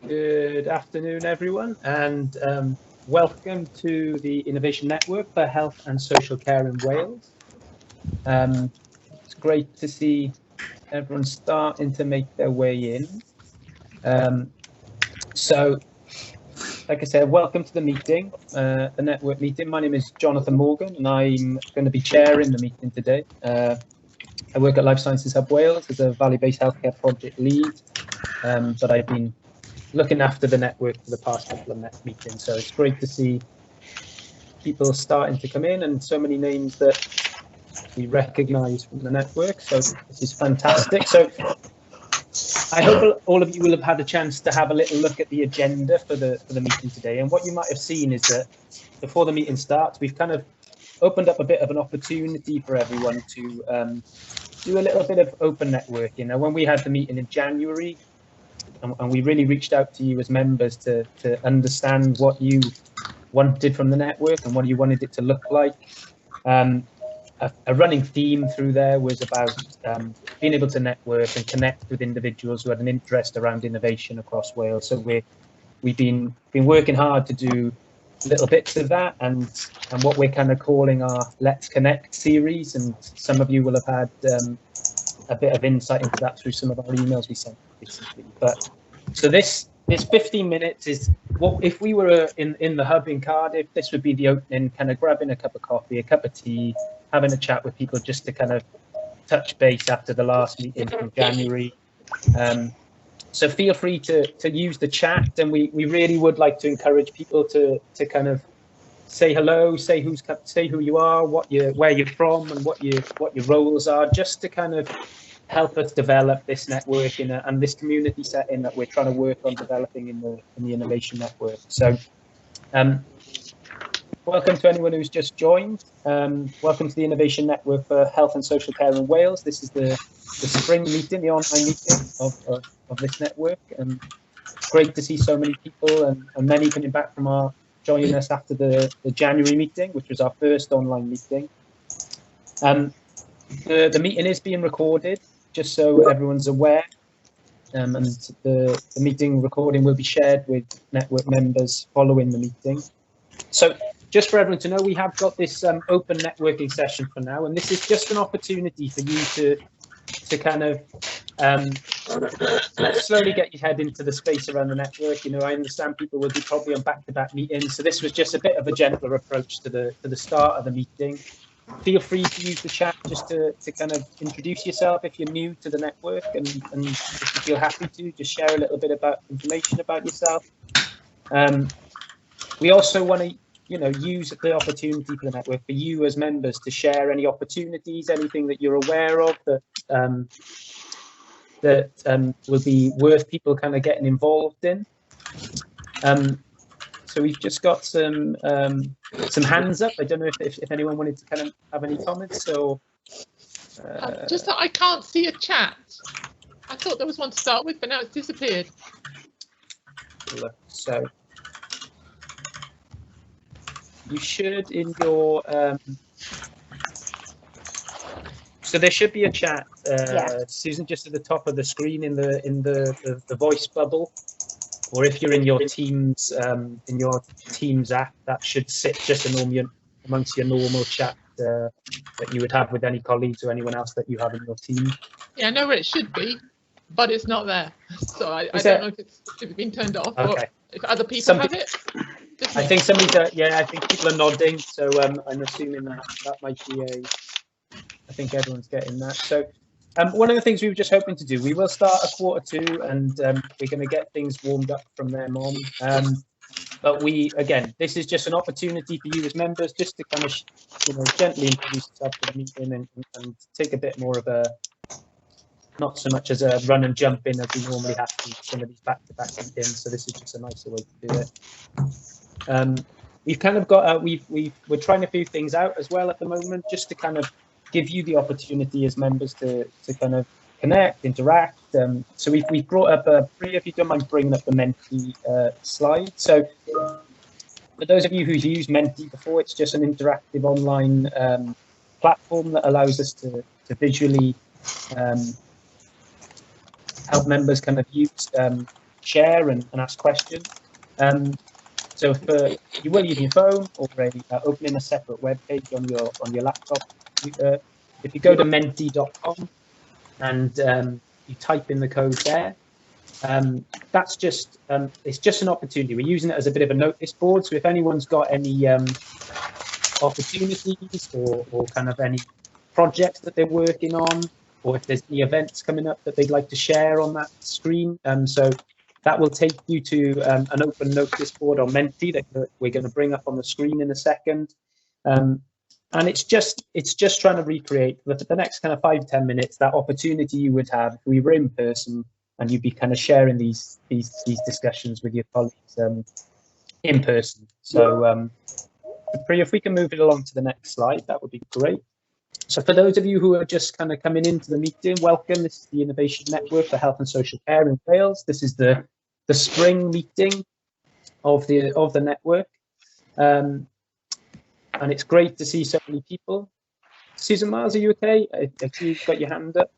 Good afternoon, everyone, and welcome to the Innovation Network for Health and Social Care in Wales. It's great to see everyone starting to make their way in. So, like I said, welcome to the meeting, the network meeting. My name is Jonathan Morgan, and I'm going to be chairing the meeting today. I work at Life Sciences Hub Wales as a Vale-based healthcare project lead, but I've been looking after the network for the past couple of meetings. So it's great to see people starting to come in and so many names that we recognise from the network. So this is fantastic. So I hope all of you will have had a chance to have a little look at the agenda for the meeting today. And what you might have seen is that before the meeting starts, we've kind of opened up a bit of an opportunity for everyone to do a little bit of open networking. Now, when we had the meeting in January, and we really reached out to you as members to understand what you wanted from the network and what you wanted it to look like. A running theme through there was about being able to network and connect with individuals who had an interest around innovation across Wales. So we've been working hard to do little bits of that, and what we're kind of calling our Let's Connect series. And some of you will have had a bit of insight into that through some of our emails we sent recently. But so this 15 minutes is what if we were in the hub in Cardiff, this would be the opening, kind of grabbing a cup of coffee, a cup of tea, having a chat with people just to kind of touch base after the last meeting in January. So feel free to use the chat, and we really would like to encourage people to kind of say hello, say who you are, where you're from, and what your roles are, just to kind of help us develop this network and this community setting that we're trying to work on developing in the innovation network. So welcome to anyone who's just joined. Welcome to the Innovation Network for Health and Social Care in Wales. This is the spring meeting, the online meeting of this network. And it's great to see so many people and many coming back from joining us after the January meeting, which was our first online meeting. The meeting is being recorded, just so everyone's aware. And the meeting recording will be shared with network members following the meeting. So just for everyone to know, we have got this open networking session for now, and this is just an opportunity for you to kind of slowly get your head into the space around the network. You know, I understand people will be probably on back-to-back meetings, so this was just a bit of a gentler approach to the start of the meeting. Feel free to use the chat just to kind of introduce yourself if you're new to the network, and if you feel happy to, just share a little bit about information about yourself. We also want to use the opportunity for the network for you as members to share any opportunities, anything that you're aware of that will be worth people kind of getting involved in. So we've just got some hands up. I don't know if anyone wanted to kind of have any comments or. Just that I can't see a chat. I thought there was one to start with, but now it's disappeared. So you should in your. So there should be a chat, Susan, just at the top of the screen in the voice bubble. Or if you're in your Teams app, that should sit just amongst your normal chat that you would have with any colleagues or anyone else that you have in your team. Yeah, I know where it should be, but it's not there. So I don't know if it's been turned off or if other people have it. I think I think people are nodding, so I'm assuming that might be I think everyone's getting that. So. One of the things we were just hoping to do, we will start at 1:45, and we're going to get things warmed up from then on. But again, this is just an opportunity for you as members just to kind of, gently introduce yourself to the meeting and take a bit more of not so much as a run and jump in as we normally have to some of these back-to-back meetings. So this is just a nicer way to do it. We've kind of got we're trying a few things out as well at the moment, just to kind of give you the opportunity as members to kind of connect, interact. So we've brought up Priya, if you don't mind bringing up the Menti slide. So for those of you who've used Menti before, it's just an interactive online platform that allows us to visually help members kind of use, share and ask questions. So you will use your phone or opening a separate web page on your laptop. If you go to menti.com and you type in the code there, that's just it's just an opportunity. We're using it as a bit of a notice board. So if anyone's got any opportunities or kind of any projects that they're working on, or if there's any events coming up that they'd like to share on that screen, so that will take you to an open notice board on Menti that we're going to bring up on the screen in a second. And it's just trying to recreate for the next kind of 5-10 minutes that opportunity you would have if we were in person and you'd be kind of sharing these discussions with your colleagues in person. So Priya, if we can move it along to the next slide, that would be great. So for those of you who are just kind of coming into the meeting, welcome. This is the Innovation Network for Health and Social Care in Wales. This is the spring meeting of the network, and it's great to see so many people. Susan Mars, are you okay? Have you got your hand up?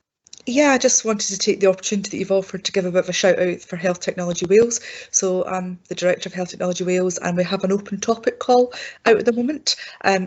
Yeah, I just wanted to take the opportunity that you've offered to give a bit of a shout out for Health Technology Wales. So I'm the Director of Health Technology Wales, and we have an open topic call out at the moment.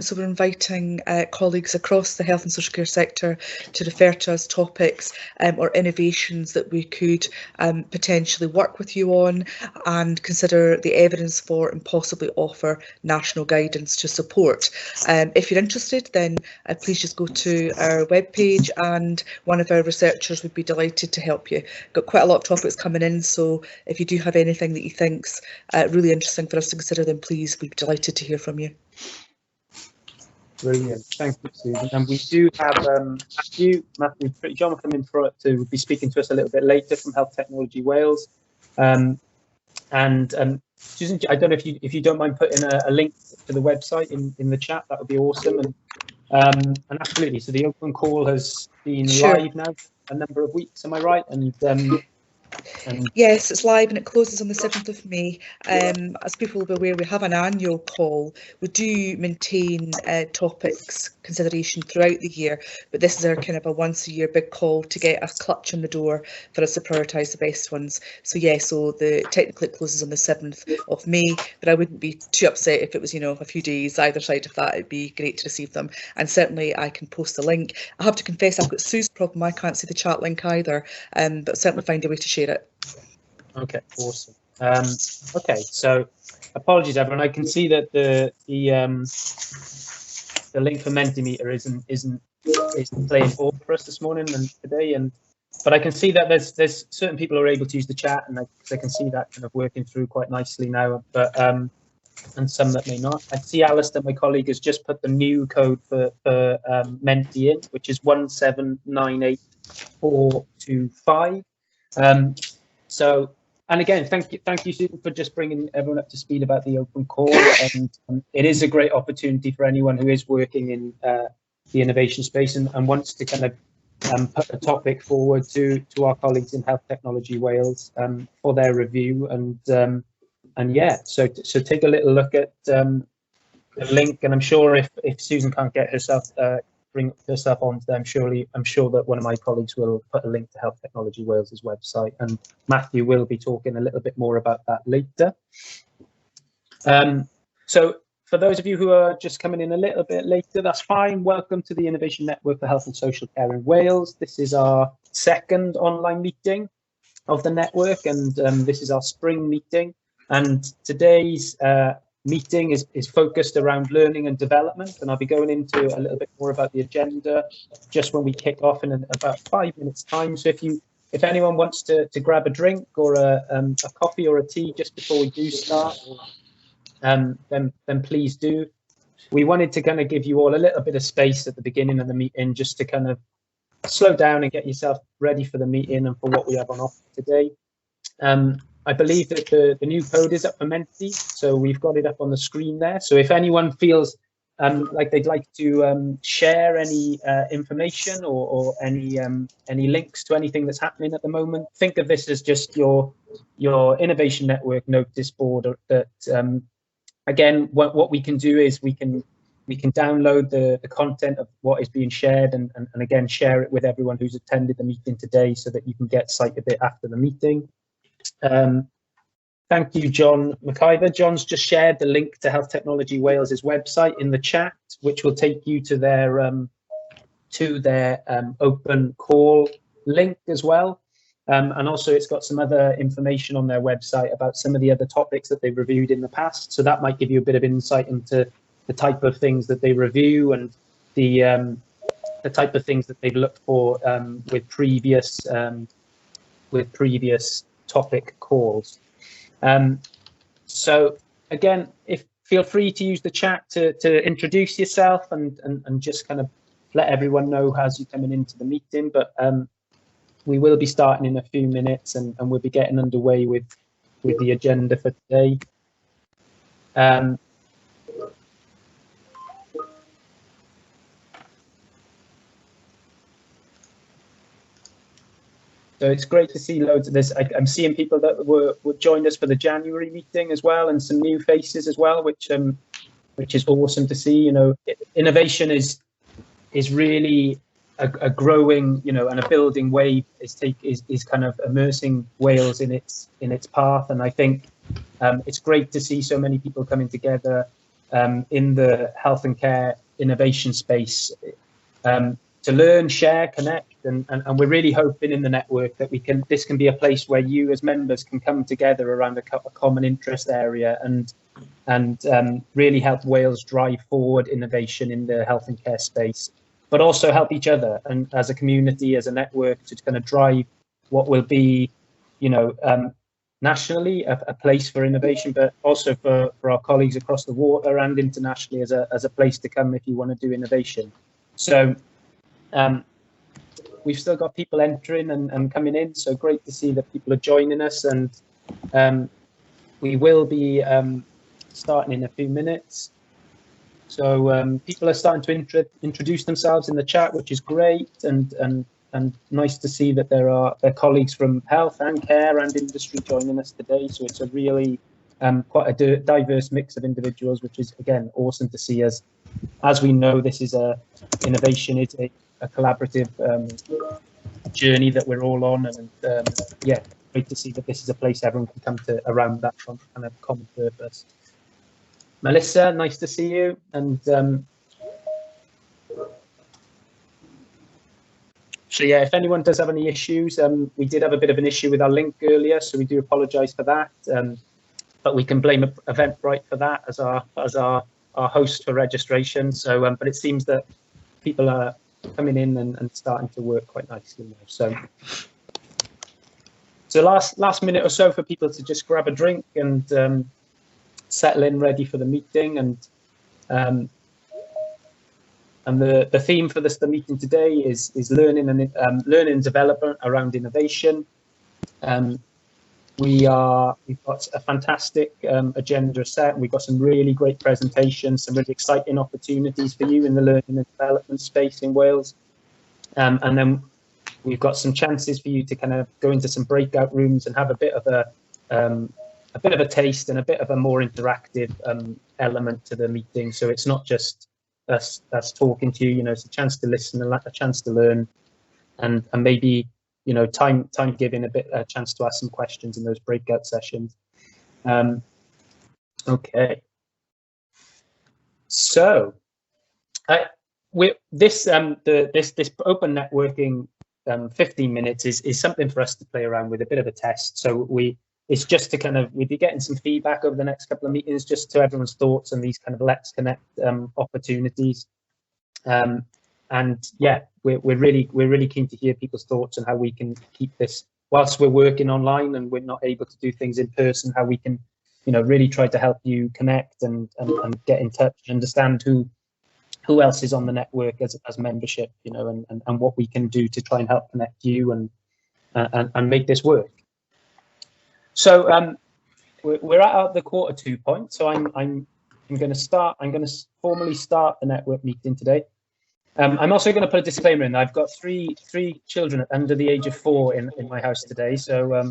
So we're inviting colleagues across the health and social care sector to refer to us topics or innovations that we could potentially work with you on and consider the evidence for and possibly offer national guidance to support. If you're interested, then please just go to our webpage and one of our researchers would be delighted to help you. Got quite a lot of topics coming in, so if you do have anything that you think's really interesting for us to consider, then please, we'd be delighted to hear from you. Brilliant, thank you, Susan. And we do have Matthew John coming to be speaking to us a little bit later from Health Technology Wales. And Susan, I don't know if you don't mind putting a link to the website in the chat, that would be awesome. And absolutely, so the open call has been live now a number of weeks, am I right? And yes, it's live and it closes on the 7th of May. As people will be aware, we have an annual call. We do maintain topics consideration throughout the year, but this is our kind of a once a year big call to get a clutch in the door for us to prioritise the best ones. So yeah, so technically it closes on the 7th of May, but I wouldn't be too upset if it was, a few days either side of that. It'd be great to receive them, and certainly I can post a link. I have to confess, I've got Sue's problem. I can't see the chat link either, but certainly find a way to share it. Okay, awesome. Okay, so apologies everyone. I can see that the link for Mentimeter isn't playing ball for us this morning and today, but I can see that there's certain people who are able to use the chat, and I can see that kind of working through quite nicely now, but and some that may not. I see Alistair, my colleague, has just put the new code for Menti in, which is 1798425. So, and again, thank you, Susan, for just bringing everyone up to speed about the open call. And it is a great opportunity for anyone who is working in the innovation space and wants to kind of put a topic forward to our colleagues in Health Technology Wales for their review. And yeah, so take a little look at the link, and I'm sure if Susan can't get herself bring herself onto them, I'm sure that one of my colleagues will put a link to Health Technology Wales's website, and Matthew will be talking a little bit more about that later. So for those of you who are just coming in a little bit later, that's fine. Welcome to the Innovation Network for Health and Social Care in Wales. This is our second online meeting of the network, and this is our spring meeting. And today's meeting is focused around learning and development, and I'll be going into a little bit more about the agenda just when we kick off in about 5 minutes time. So if anyone wants to grab a drink or a coffee or a tea just before we do start, then please do. We wanted to kind of give you all a little bit of space at the beginning of the meeting just to kind of slow down and get yourself ready for the meeting and for what we have on offer today. I believe that the new code is up for Menti, so we've got it up on the screen there. So if anyone feels like they'd like to share any information or any links to anything that's happening at the moment, think of this as just your Innovation Network notice board. That again, what we can do is we can we can download the content of what is being shared and again share it with everyone who's attended the meeting today, so that you can get sight of it after the meeting. Thank you, John McIver. John's just shared the link to Health Technology Wales's website in the chat, which will take you to their open call link as well. And also it's got some other information on their website about some of the other topics that they've reviewed in the past. So that might give you a bit of insight into the type of things that they review and the type of things that they've looked for with previous topic calls. So again, feel free to use the chat to introduce yourself and just kind of let everyone know as you're coming into the meeting. But we will be starting in a few minutes, and we'll be getting underway with the agenda for today. So it's great to see loads of this. I'm seeing people that would join us for the January meeting as well, and some new faces as well, which is awesome to see. You know, innovation is really a growing, you know, and a building wave is kind of immersing Wales in its path. And I think it's great to see so many people coming together in the health and care innovation space to learn, share, connect, and we're really hoping in the network that this can be a place where you as members can come together around a common interest area and really help Wales drive forward innovation in the health and care space, but also help each other and as a community, as a network, to kind of drive what will be, you know, nationally a place for innovation, but also for our colleagues across the water and internationally as a place to come if you want to do innovation. So we've still got people entering and coming in, so great to see that people are joining us, and we will be starting in a few minutes. So people are starting to introduce themselves in the chat, which is great, and nice to see that there are colleagues from health and care and industry joining us today. So it's a really quite a diverse mix of individuals, which is again awesome to see. As we know, this is innovation is a collaborative journey that we're all on, and yeah, great to see that this is a place everyone can come to around that kind of common purpose. Melissa, nice to see you. And so yeah, if anyone does have any issues, we did have a bit of an issue with our link earlier, so we do apologise for that. But we can blame Eventbrite for that as our host for registration. So, but it seems that people are coming in and starting to work quite nicely now. So last minute or so for people to just grab a drink and settle in, ready for the meeting. And the theme for the meeting today is learning and development around innovation. We've got a fantastic agenda set, and we've got some really great presentations, some really exciting opportunities for you in the learning and development space in Wales. And then we've got some chances for you to kind of go into some breakout rooms and have a bit of a taste and a bit of a more interactive element to the meeting. So it's not just us talking to you, you know, it's a chance to listen, a chance to learn, and maybe, you know, time giving a chance to ask some questions in those breakout sessions. Okay. So this open networking 15 minutes is something for us to play around with, a bit of a test. So it's just to kind of, we'll be getting some feedback over the next couple of meetings, just to everyone's thoughts on these kind of let's connect opportunities. And yeah, we're really keen to hear people's thoughts on how we can keep this, whilst we're working online and we're not able to do things in person, how we can, you know, really try to help you connect and get in touch and understand who else is on the network as membership, you know, and what we can do to try and help connect you and make this work. So we're at the 2:45 point. So I'm going to formally start the network meeting today. I'm also going to put a disclaimer in. I've got three children under the age of 4 in my house today. So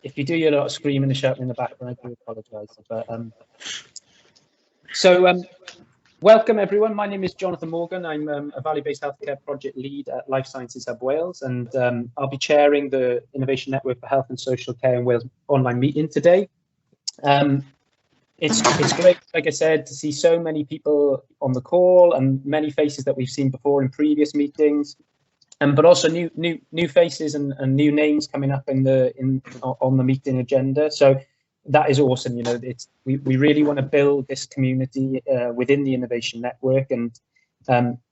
if you do hear a lot of screaming and shouting in the background, I do apologise. But Welcome everyone, my name is Jonathan Morgan. I'm a Vale-based healthcare project lead at Life Sciences Hub Wales, and I'll be chairing the Innovation Network for Health and Social Care in Wales online meeting today. It's great, like I said, to see so many people on the call and many faces that we've seen before in previous meetings, but also new faces and new names coming up on the meeting agenda. So that is awesome. You know, we really want to build this community within the Innovation Network, and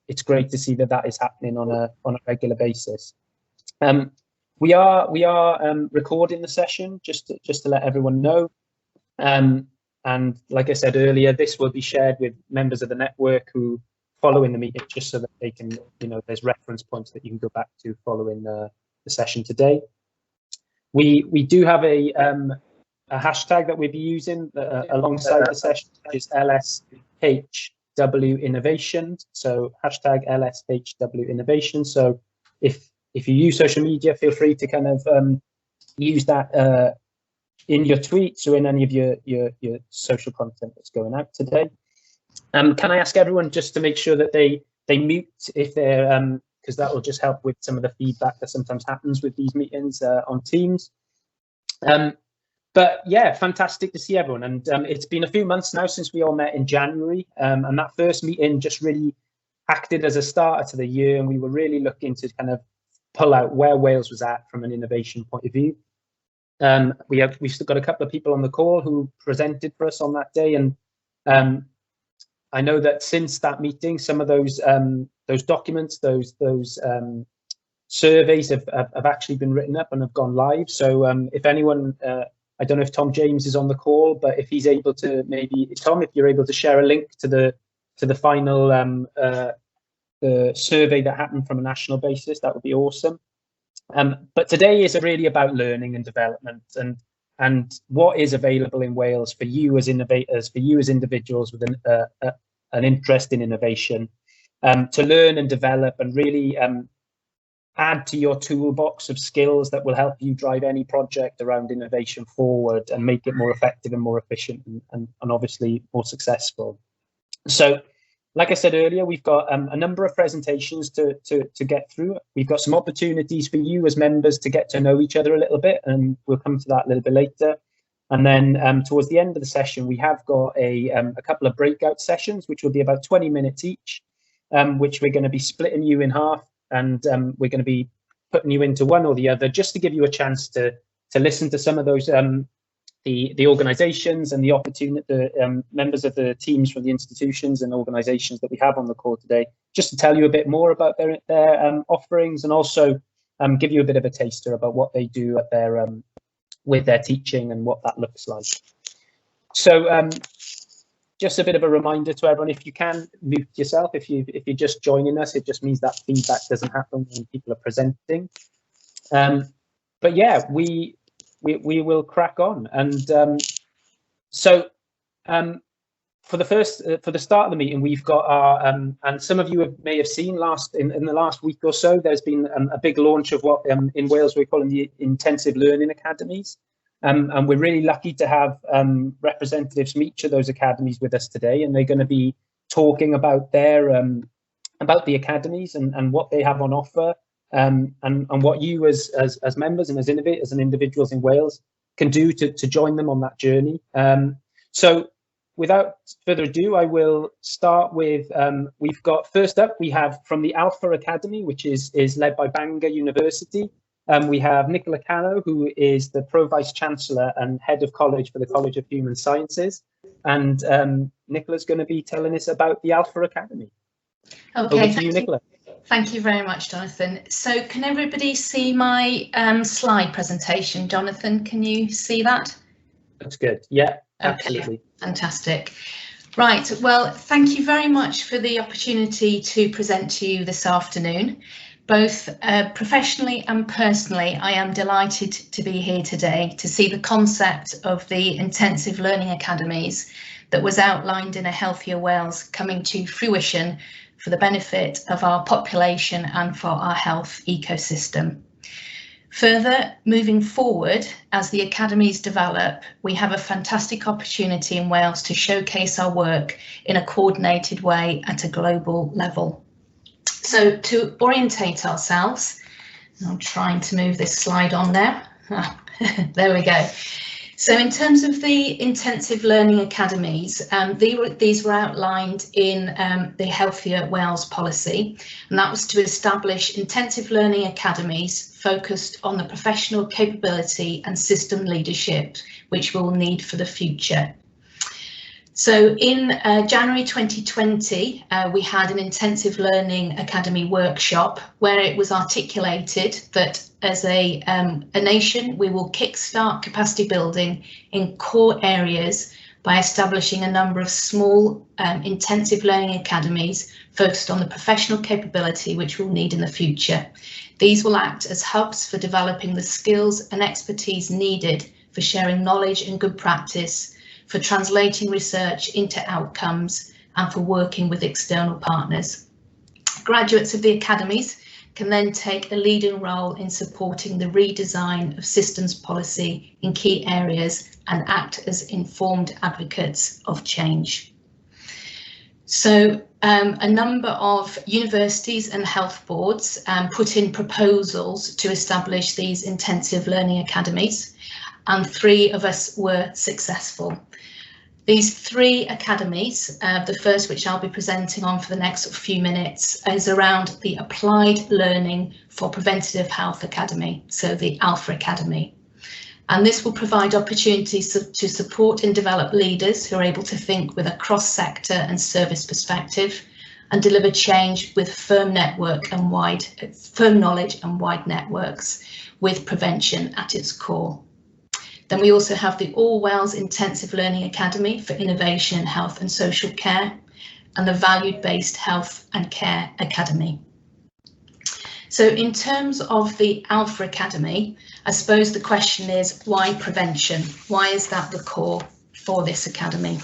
it's great to see that is happening on a regular basis. We are recording the session just to let everyone know. And like I said earlier, this will be shared with members of the network who follow in the meeting, just so that they can, you know, there's reference points that you can go back to following the session today. We do have a hashtag that we'll be using alongside the session, which is LSHW Innovation. So hashtag LSHW Innovation. So if you use social media, feel free to kind of use that in your tweets or in any of your social content that's going out today. Can I ask everyone just to make sure that they mute if they're, because that will just help with some of the feedback that sometimes happens with these meetings on Teams. But yeah, fantastic to see everyone. And it's been a few months now since we all met in January, and that first meeting just really acted as a starter to the year, and we were really looking to kind of pull out where Wales was at from an innovation point of view. We've still got a couple of people on the call who presented for us on that day, and I know that since that meeting, some of those documents, those surveys have actually been written up and have gone live. So if anyone, I don't know if Tom James is on the call, but if he's able to, maybe Tom, if you're able to share a link to the final the survey that happened from a national basis, that would be awesome. But today is really about learning and development, and what is available in Wales for you as innovators, for you as individuals with an interest in innovation, to learn and develop and really add to your toolbox of skills that will help you drive any project around innovation forward and make it more effective and more efficient and obviously more successful. So, like I said earlier, we've got a number of presentations to get through. We've got some opportunities for you as members to get to know each other a little bit, and we'll come to that a little bit later. And then towards the end of the session, we have got a couple of breakout sessions, which will be about 20 minutes each, which we're going to be splitting you in half, and we're going to be putting you into one or the other, just to give you a chance to listen to some of those the organisations and the opportunity, the members of the teams from the institutions and organisations that we have on the call today, just to tell you a bit more about their offerings, and also give you a bit of a taster about what they do at their with their teaching and what that looks like. So just a bit of a reminder to everyone, if you can mute yourself, if you're just joining us, it just means that feedback doesn't happen when people are presenting. But yeah, we will crack on. And for the start of the meeting, we've got our and some of you may have seen in the last week or so, there's been a big launch of what in Wales we're calling the Intensive Learning Academies, and we're really lucky to have representatives from each of those academies with us today, and they're going to be talking about their about the academies and what they have on offer, and what you as members and as innovators and individuals in Wales can do to join them on that journey. So without further ado, I will start with, we've got, first up, we have from the ALPHAcademy, which is led by Bangor University. We have Nicola Cano, who is the Pro-Vice Chancellor and Head of College for the College of Human Sciences. And Nicola's going to be telling us about the ALPHAcademy. Okay, over to you, Nicola. Thank you very much, Jonathan. So can everybody see my slide presentation? Jonathan, can you see that? That's good. Yeah, okay, absolutely. Fantastic. Right, well, thank you very much for the opportunity to present to you this afternoon. Both professionally and personally, I am delighted to be here today to see the concept of the Intensive Learning Academies that was outlined in A Healthier Wales coming to fruition for the benefit of our population and for our health ecosystem. Further, moving forward, as the academies develop, we have a fantastic opportunity in Wales to showcase our work in a coordinated way at a global level. So to orientate ourselves, I'm trying to move this slide on now. There we go. So in terms of the intensive learning academies, these were outlined in the Healthier Wales policy, and that was to establish intensive learning academies focused on the professional capability and system leadership which we'll need for the future. So in January 2020, we had an intensive learning academy workshop where it was articulated that as a nation, we will kickstart capacity building in core areas by establishing a number of small intensive learning academies focused on the professional capability which we'll need in the future. These will act as hubs for developing the skills and expertise needed for sharing knowledge and good practice, for translating research into outcomes, and for working with external partners. Graduates of the academies can then take a leading role in supporting the redesign of systems policy in key areas and act as informed advocates of change. So a number of universities and health boards put in proposals to establish these intensive learning academies, and 3 of us were successful. These 3 academies, the first which I'll be presenting on for the next few minutes, is around the Applied Learning for Preventative Health Academy, so the ALPHAcademy. And this will provide opportunities to support and develop leaders who are able to think with a cross-sector and service perspective and deliver change with firm knowledge and wide networks, with prevention at its core. Then we also have the All Wales Intensive Learning Academy for Innovation in Health and Social Care, and the Valued-Based Health and Care Academy. So in terms of the ALPHAcademy, I suppose the question is, why prevention? Why is that the core for this academy?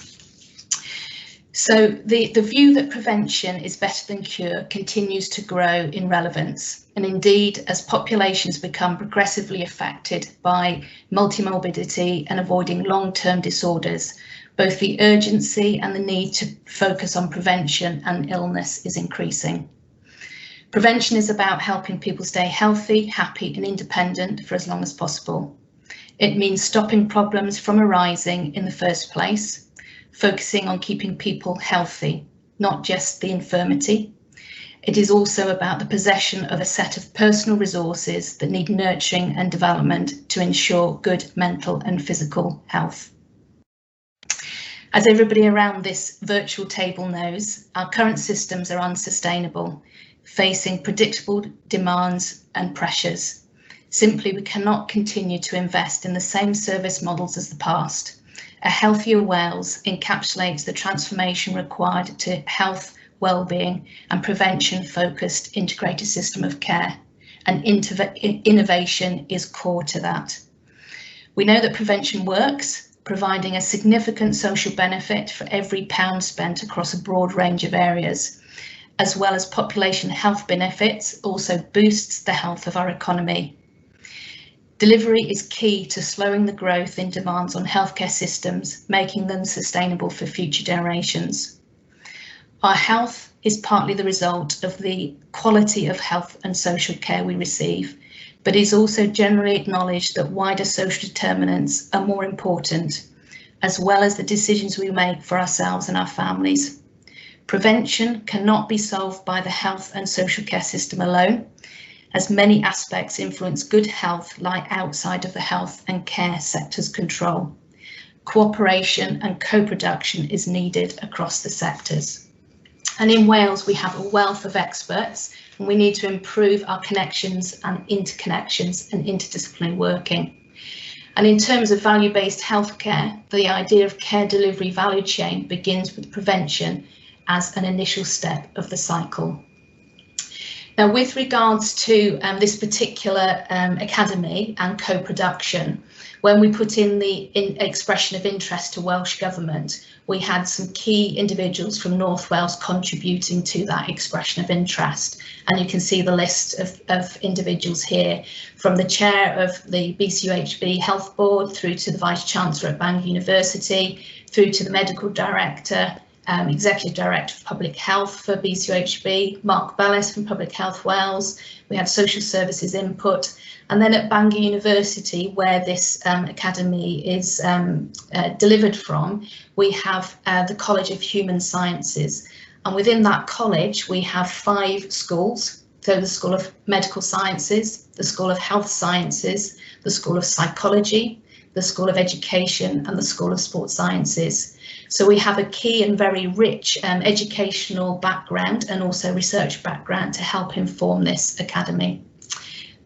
So the view that prevention is better than cure continues to grow in relevance. And indeed, as populations become progressively affected by multimorbidity and avoiding long-term disorders, both the urgency and the need to focus on prevention and illness is increasing. Prevention is about helping people stay healthy, happy and independent for as long as possible. It means stopping problems from arising in the first place, focusing on keeping people healthy, not just the infirmity. It is also about the possession of a set of personal resources that need nurturing and development to ensure good mental and physical health. As everybody around this virtual table knows, our current systems are unsustainable, facing predictable demands and pressures. Simply, we cannot continue to invest in the same service models as the past. A Healthier Wales encapsulates the transformation required to health, well-being and prevention-focused integrated system of care, and innovation is core to that. We know that prevention works, providing a significant social benefit for every pound spent across a broad range of areas, as well as population health benefits, also boosts the health of our economy. Delivery is key to slowing the growth in demands on healthcare systems, making them sustainable for future generations. Our health is partly the result of the quality of health and social care we receive, but is also generally acknowledged that wider social determinants are more important, as well as the decisions we make for ourselves and our families. Prevention cannot be solved by the health and social care system alone, as many aspects influence good health lie outside of the health and care sector's control. Cooperation and co-production is needed across the sectors. And in Wales, we have a wealth of experts, and we need to improve our connections and interconnections and interdisciplinary working. And in terms of value-based healthcare, the idea of care delivery value chain begins with prevention as an initial step of the cycle. Now, with regards to this particular academy and co-production, when we put in the expression of interest to Welsh Government, we had some key individuals from North Wales contributing to that expression of interest. And you can see the list of individuals here, from the chair of the BCUHB Health Board through to the Vice Chancellor at Bangor University, through to the Medical Director, Executive Director of Public Health for BCUHB, Mark Bellis from Public Health Wales. We had social services input. And then at Bangor University, where this academy is delivered from, we have the College of Human Sciences. And within that college, we have 5 schools. So the School of Medical Sciences, the School of Health Sciences, the School of Psychology, the School of Education, and the School of Sports Sciences. So we have a key and very rich educational background and also research background to help inform this academy.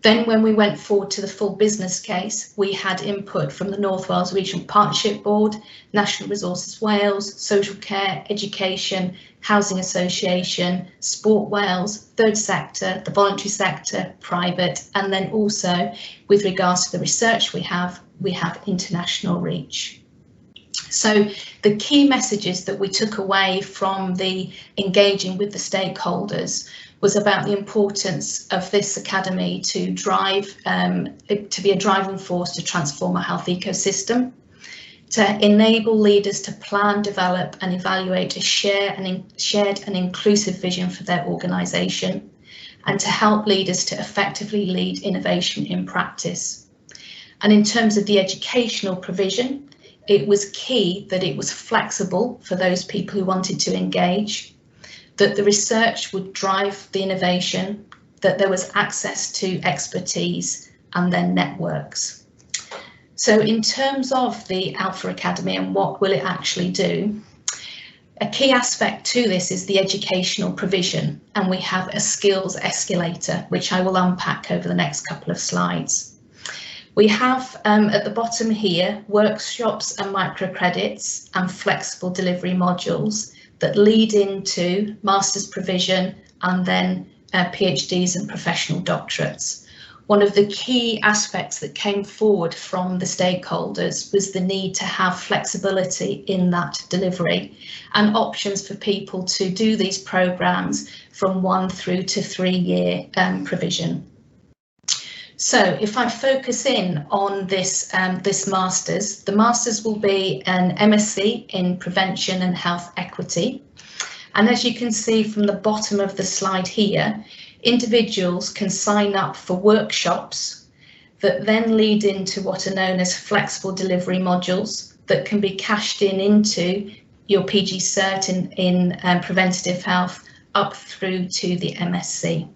Then when we went forward to the full business case, we had input from the North Wales Regional Partnership Board, National Resources Wales, Social Care, Education, Housing Association, Sport Wales, Third Sector, the voluntary sector, private, and then also with regards to the research we have international reach. So the key messages that we took away from the engaging with the stakeholders was about the importance of this academy to drive, to be a driving force to transform our health ecosystem, to enable leaders to plan, develop and evaluate a shared and inclusive vision for their organisation, and to help leaders to effectively lead innovation in practice. And in terms of the educational provision, it was key that it was flexible for those people who wanted to engage, that the research would drive the innovation, that there was access to expertise and then networks. So in terms of the ALPHAcademy and what will it actually do, a key aspect to this is the educational provision, and we have a skills escalator, which I will unpack over the next couple of slides. We have at the bottom here workshops and microcredits and flexible delivery modules that lead into master's provision and then PhDs and professional doctorates. One of the key aspects that came forward from the stakeholders was the need to have flexibility in that delivery and options for people to do these programmes from 1 through to 3 year provision. So if I focus in on this Masters, the Masters will be an MSc in Prevention and Health Equity. And as you can see from the bottom of the slide here, individuals can sign up for workshops that then lead into what are known as flexible delivery modules that can be cashed into your PG Cert in preventative health up through to the MSc.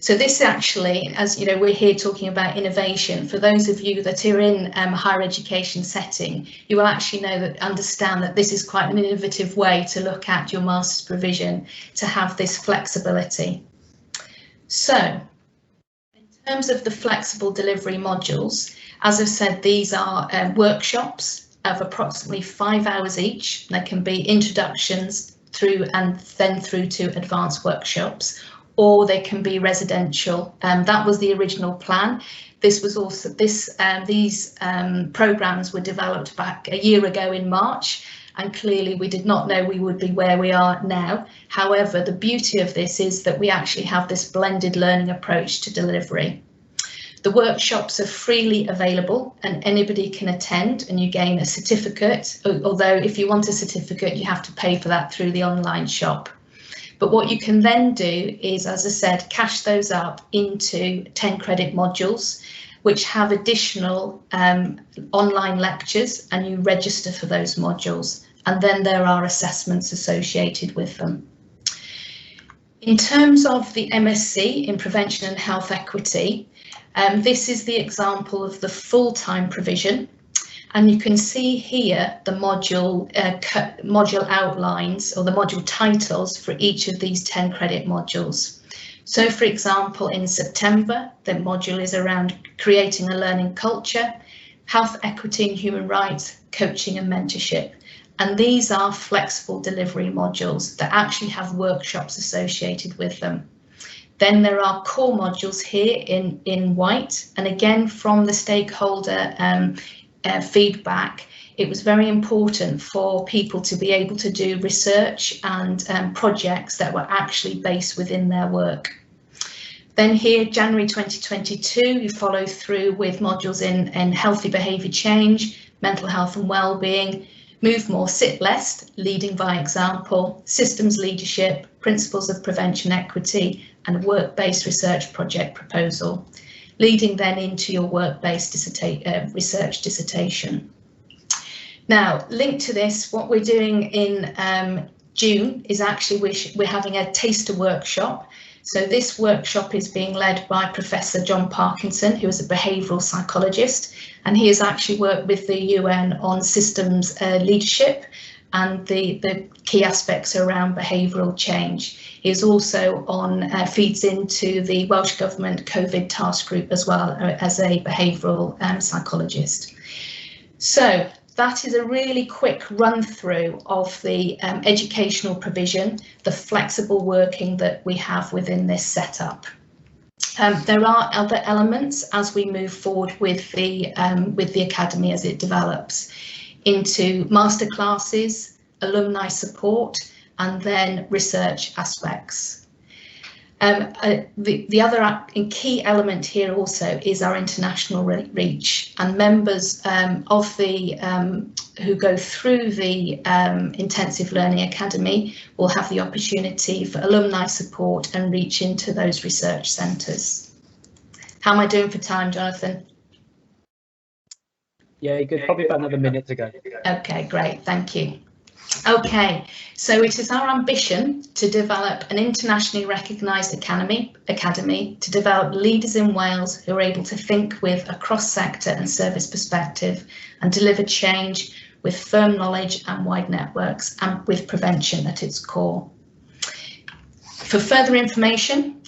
So this actually, as you know, we're here talking about innovation. For those of you that are in higher education setting, you will actually understand that this is quite an innovative way to look at your master's provision to have this flexibility. So in terms of the flexible delivery modules, as I've said, these are workshops of approximately 5 hours each. They can be introductions through and then through to advanced workshops, or they can be residential. That was the original plan. This was also these programmes were developed back a year ago in March, and clearly we did not know we would be where we are now. However, the beauty of this is that we actually have this blended learning approach to delivery. The workshops are freely available and anybody can attend, and you gain a certificate, although if you want a certificate you have to pay for that through the online shop. But what you can then do is, as I said, cash those up into 10 credit modules, which have additional online lectures, and you register for those modules. And then there are assessments associated with them. In terms of the MSc in Prevention and Health Equity, this is the example of the full-time provision. And you can see here the module outlines, or the module titles for each of these 10 credit modules. So for example, in September, the module is around creating a learning culture, health equity and human rights, coaching and mentorship. And these are flexible delivery modules that actually have workshops associated with them. Then there are core modules here in white, and again from the stakeholder feedback, it was very important for people to be able to do research and projects that were actually based within their work. Then here, January 2022, you follow through with modules in healthy behaviour change, mental health and wellbeing, move more, sit less, leading by example, systems leadership, principles of prevention equity, and work-based research project proposal, leading then into your work-based research dissertation. Now, linked to this, what we're doing in June is actually we're having a taster workshop. So this workshop is being led by Professor John Parkinson, who is a behavioural psychologist, and he has actually worked with the UN on systems leadership and the key aspects around behavioural change. He is also on feeds into the Welsh Government COVID task group as well as a behavioural psychologist. So that is a really quick run through of the educational provision, the flexible working that we have within this setup. There are other elements as we move forward with the Academy as it develops into masterclasses, alumni support, and then research aspects. The other key element here also is our international reach, and members of the who go through the Intensive Learning Academy will have the opportunity for alumni support and reach into those research centres. How am I doing for time, Jonathan? Yeah, you could probably about another minute to go. Okay, great, thank you. Okay, so it is our ambition to develop an internationally recognised academy to develop leaders in Wales who are able to think with a cross-sector and service perspective and deliver change with firm knowledge and wide networks and with prevention at its core. For further information,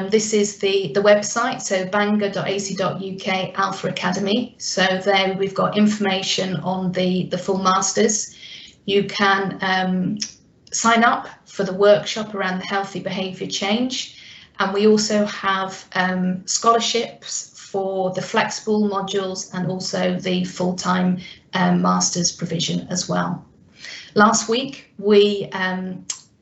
this is the website, so bangor.ac.uk ALPHAcademy. So there we've got information on the full masters. You can sign up for the workshop around the healthy behaviour change, and we also have scholarships for the flexible modules and also the full-time master's provision as well. Last week we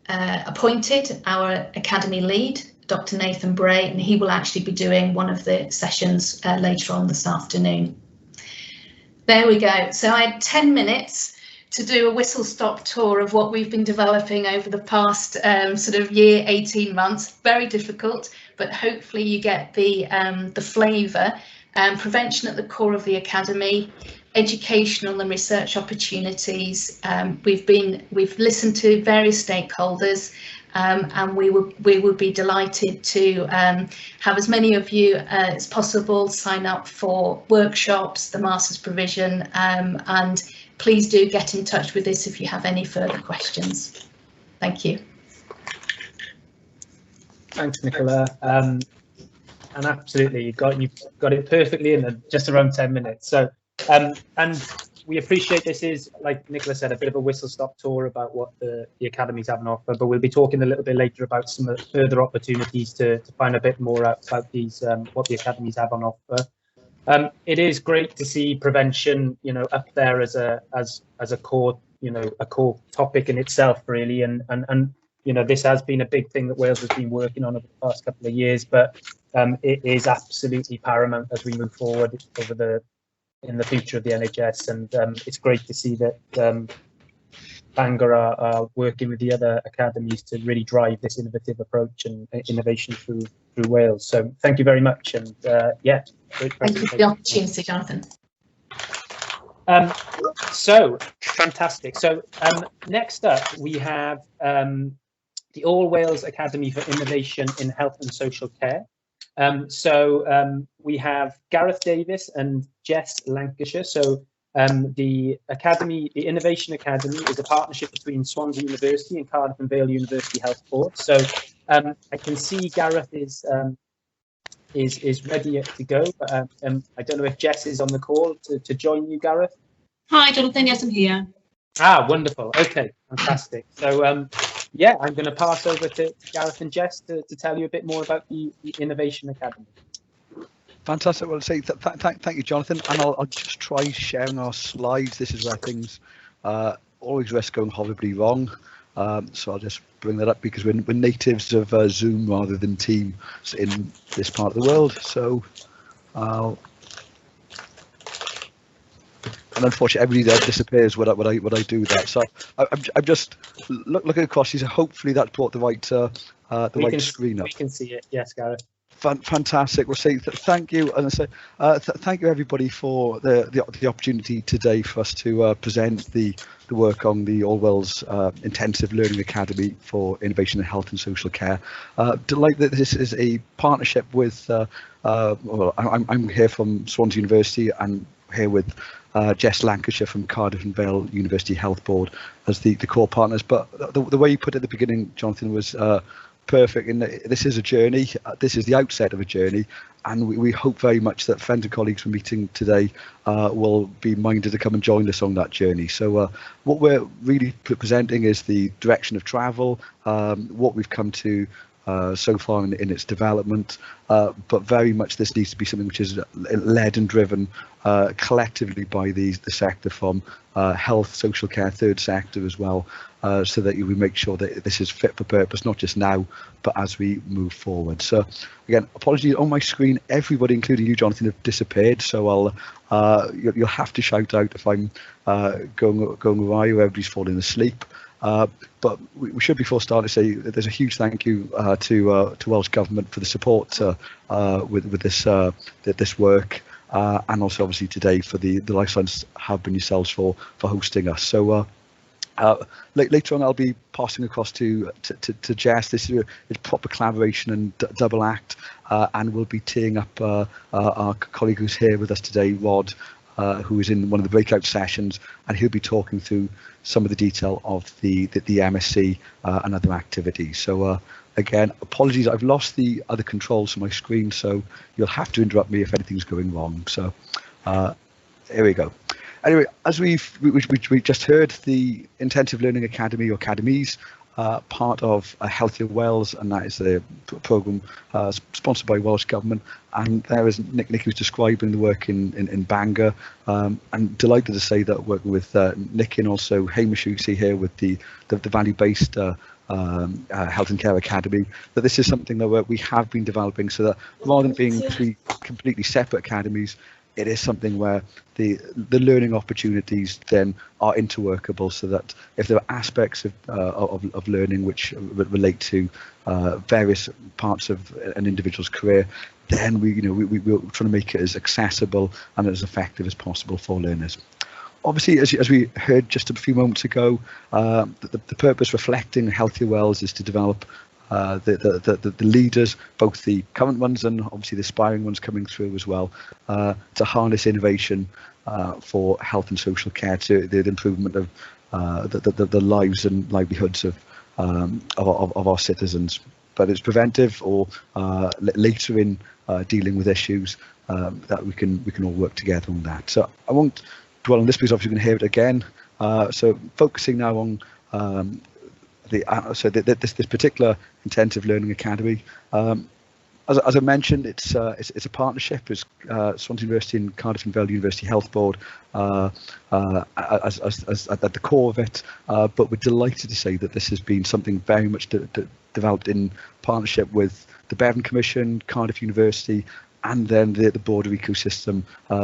appointed our Academy lead, Dr. Nathan Bray, and he will actually be doing one of the sessions later on this afternoon. There we go. So I had 10 minutes to do a whistle-stop tour of what we've been developing over the past sort of year, 18 months. Very difficult, but hopefully you get the flavour. Prevention at the core of the Academy, educational and research opportunities. We've listened to various stakeholders, and we would be delighted to have as many of you as possible sign up for workshops, the master's provision, and please do get in touch with us if you have any further questions. Thank you. Thanks, Nicola. And absolutely, you've got it perfectly in just around 10 minutes. So, and we appreciate this is, like Nicola said, a bit of a whistle-stop tour about what the Academies have on offer, but we'll be talking a little bit later about some of the further opportunities to find a bit more out about these, what the Academies have on offer. It is great to see prevention, up there as a core, a core topic in itself, really, and this has been a big thing that Wales has been working on over the past couple of years, but it is absolutely paramount as we move forward in the future of the NHS, and it's great to see that Bangor are working with the other academies to really drive this innovative approach and innovation through Wales. So thank you very much, and yeah. Thank you for the opportunity, Jonathan. So fantastic. So next up we have the All Wales Academy for Innovation in Health and Social Care. We have Gareth Davis and Jess Lancashire. So the Academy, the Innovation Academy, is a partnership between Swansea University and Cardiff and Vale University Health Board. So I can see Gareth is ready to go, but I don't know if Jess is on the call to join you, Gareth. Hi, Jonathan. Yes, I'm here. Ah, wonderful. Okay, fantastic. So yeah, I'm going to pass over to Gareth and Jess to tell you a bit more about the Innovation Academy. Fantastic. Well, say thank you, Jonathan. And I'll just try sharing our slides. This is where things always risk going horribly wrong. So I'll just bring that up because we're natives of Zoom rather than Teams in this part of the world. So and unfortunately, everybody there disappears when I do that. So I'm just looking across. So hopefully that brought the right screen up. We can see it. Yes, Gareth. Fantastic. We'll say thank you, and I say thank you everybody for the opportunity today for us to present the work on the Orwell's Intensive Learning Academy for Innovation in Health and Social Care. Delighted that this is a partnership with. Well, I'm here from Swansea University and here with Jess Lancashire from Cardiff and Vale University Health Board as the core partners. But the way you put it at the beginning, Jonathan, was perfect. In that this is a journey. This is the outset of a journey, and we hope very much that friends and colleagues we're meeting today will be minded to come and join us on that journey. So what we're really presenting is the direction of travel, what we've come to so far in its development, but very much this needs to be something which is led and driven collectively by the sector, from health, social care, third sector as well, so that we make sure that this is fit for purpose, not just now, but as we move forward. So again, apologies, on my screen, everybody, including you, Jonathan, have disappeared. So you'll have to shout out if I'm going awry or everybody's falling asleep. But we should, before starting, say there's a huge thank you to Welsh Government for the support with this work, and also obviously today for the Life Science Hub and yourselves for hosting us. So later on I'll be passing across to Jess. This is a proper collaboration and double act, and we'll be teeing up our colleague who's here with us today, Rod, who is in one of the breakout sessions, and he'll be talking through some of the detail of the MSc and other activities. So again, apologies, I've lost the other controls on my screen, so you'll have to interrupt me if anything's going wrong. So here we go. Anyway, as we just heard, the Intensive Learning Academy, or Academies, part of Healthier Wales, and that is the programme sponsored by Welsh Government. And there is Nick who's describing the work in Bangor. I'm delighted to say that working with Nick and also Hamish, who you see here with the value-based Health and Care Academy, that this is something that we have been developing, so that rather than being three completely separate academies, it is something where the learning opportunities then are interworkable, so that if there are aspects of learning which relate to various parts of an individual's career, then we're trying to make it as accessible and as effective as possible for learners. Obviously, as we heard just a few moments ago, the purpose reflecting Healthier Wales is to develop the leaders, both the current ones and obviously the aspiring ones coming through as well, to harness innovation for health and social care, to the improvement of the lives and livelihoods of our citizens. But it's preventive or later in dealing with issues that we can all work together on that. So I won't dwell on this because obviously you're going to hear it again. So focusing now on this particular Intensive Learning Academy. As I mentioned, it's a partnership. It's Swansea University and Cardiff and Vale University Health Board as at the core of it. But we're delighted to say that this has been something very much developed in partnership with the Bevan Commission, Cardiff University, and then the broader ecosystem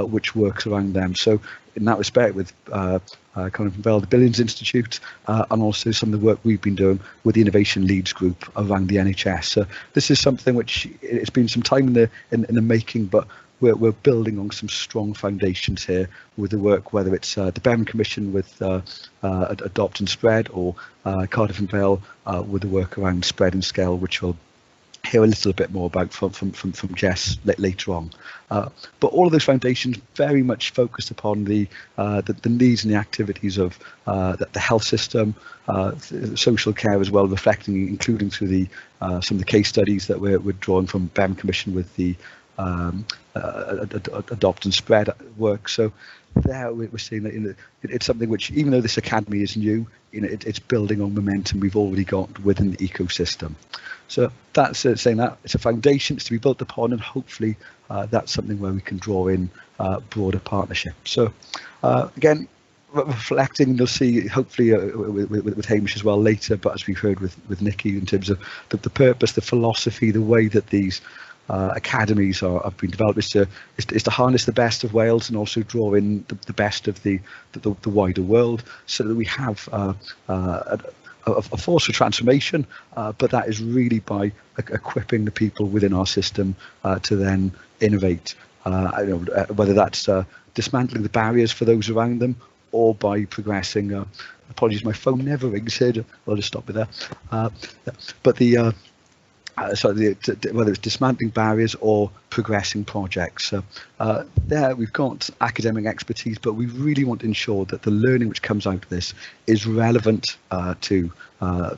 which works around them. So in that respect, with Cardiff and Vale, the Billions Institute, and also some of the work we've been doing with the Innovation Leads Group around the NHS. So this is something which it's been some time in the making, but we're building on some strong foundations here with the work, whether it's the Bevan Commission with Adopt and Spread, or Cardiff and Vale with the work around Spread and Scale, which we'll hear a little bit more about from Jess later on. But all of those foundations very much focused upon the needs and the activities of the health system, social care as well, reflecting, including through some of the case studies that we're drawing from Bevan Commission with the adopt and spread work. So there we're seeing that it's something which, even though this academy is new, it's building on momentum we've already got within the ecosystem. So that's saying that it's a foundation, it's to be built upon, and hopefully that's something where we can draw in broader partnership. So again, reflecting, you'll see hopefully with Hamish as well later, but as we've heard with Nikki, in terms of the purpose, the philosophy, the way that these academies have been developed is to harness the best of Wales and also draw in the best of the wider world, so that we have a force for transformation, but that is really by equipping the people within our system to then innovate, whether that's dismantling the barriers for those around them, or by progressing. Apologies, my phone never rings here. I'll just stop it there. But whether it's dismantling barriers or progressing projects. There we've got academic expertise, but we really want to ensure that the learning which comes out of this is relevant to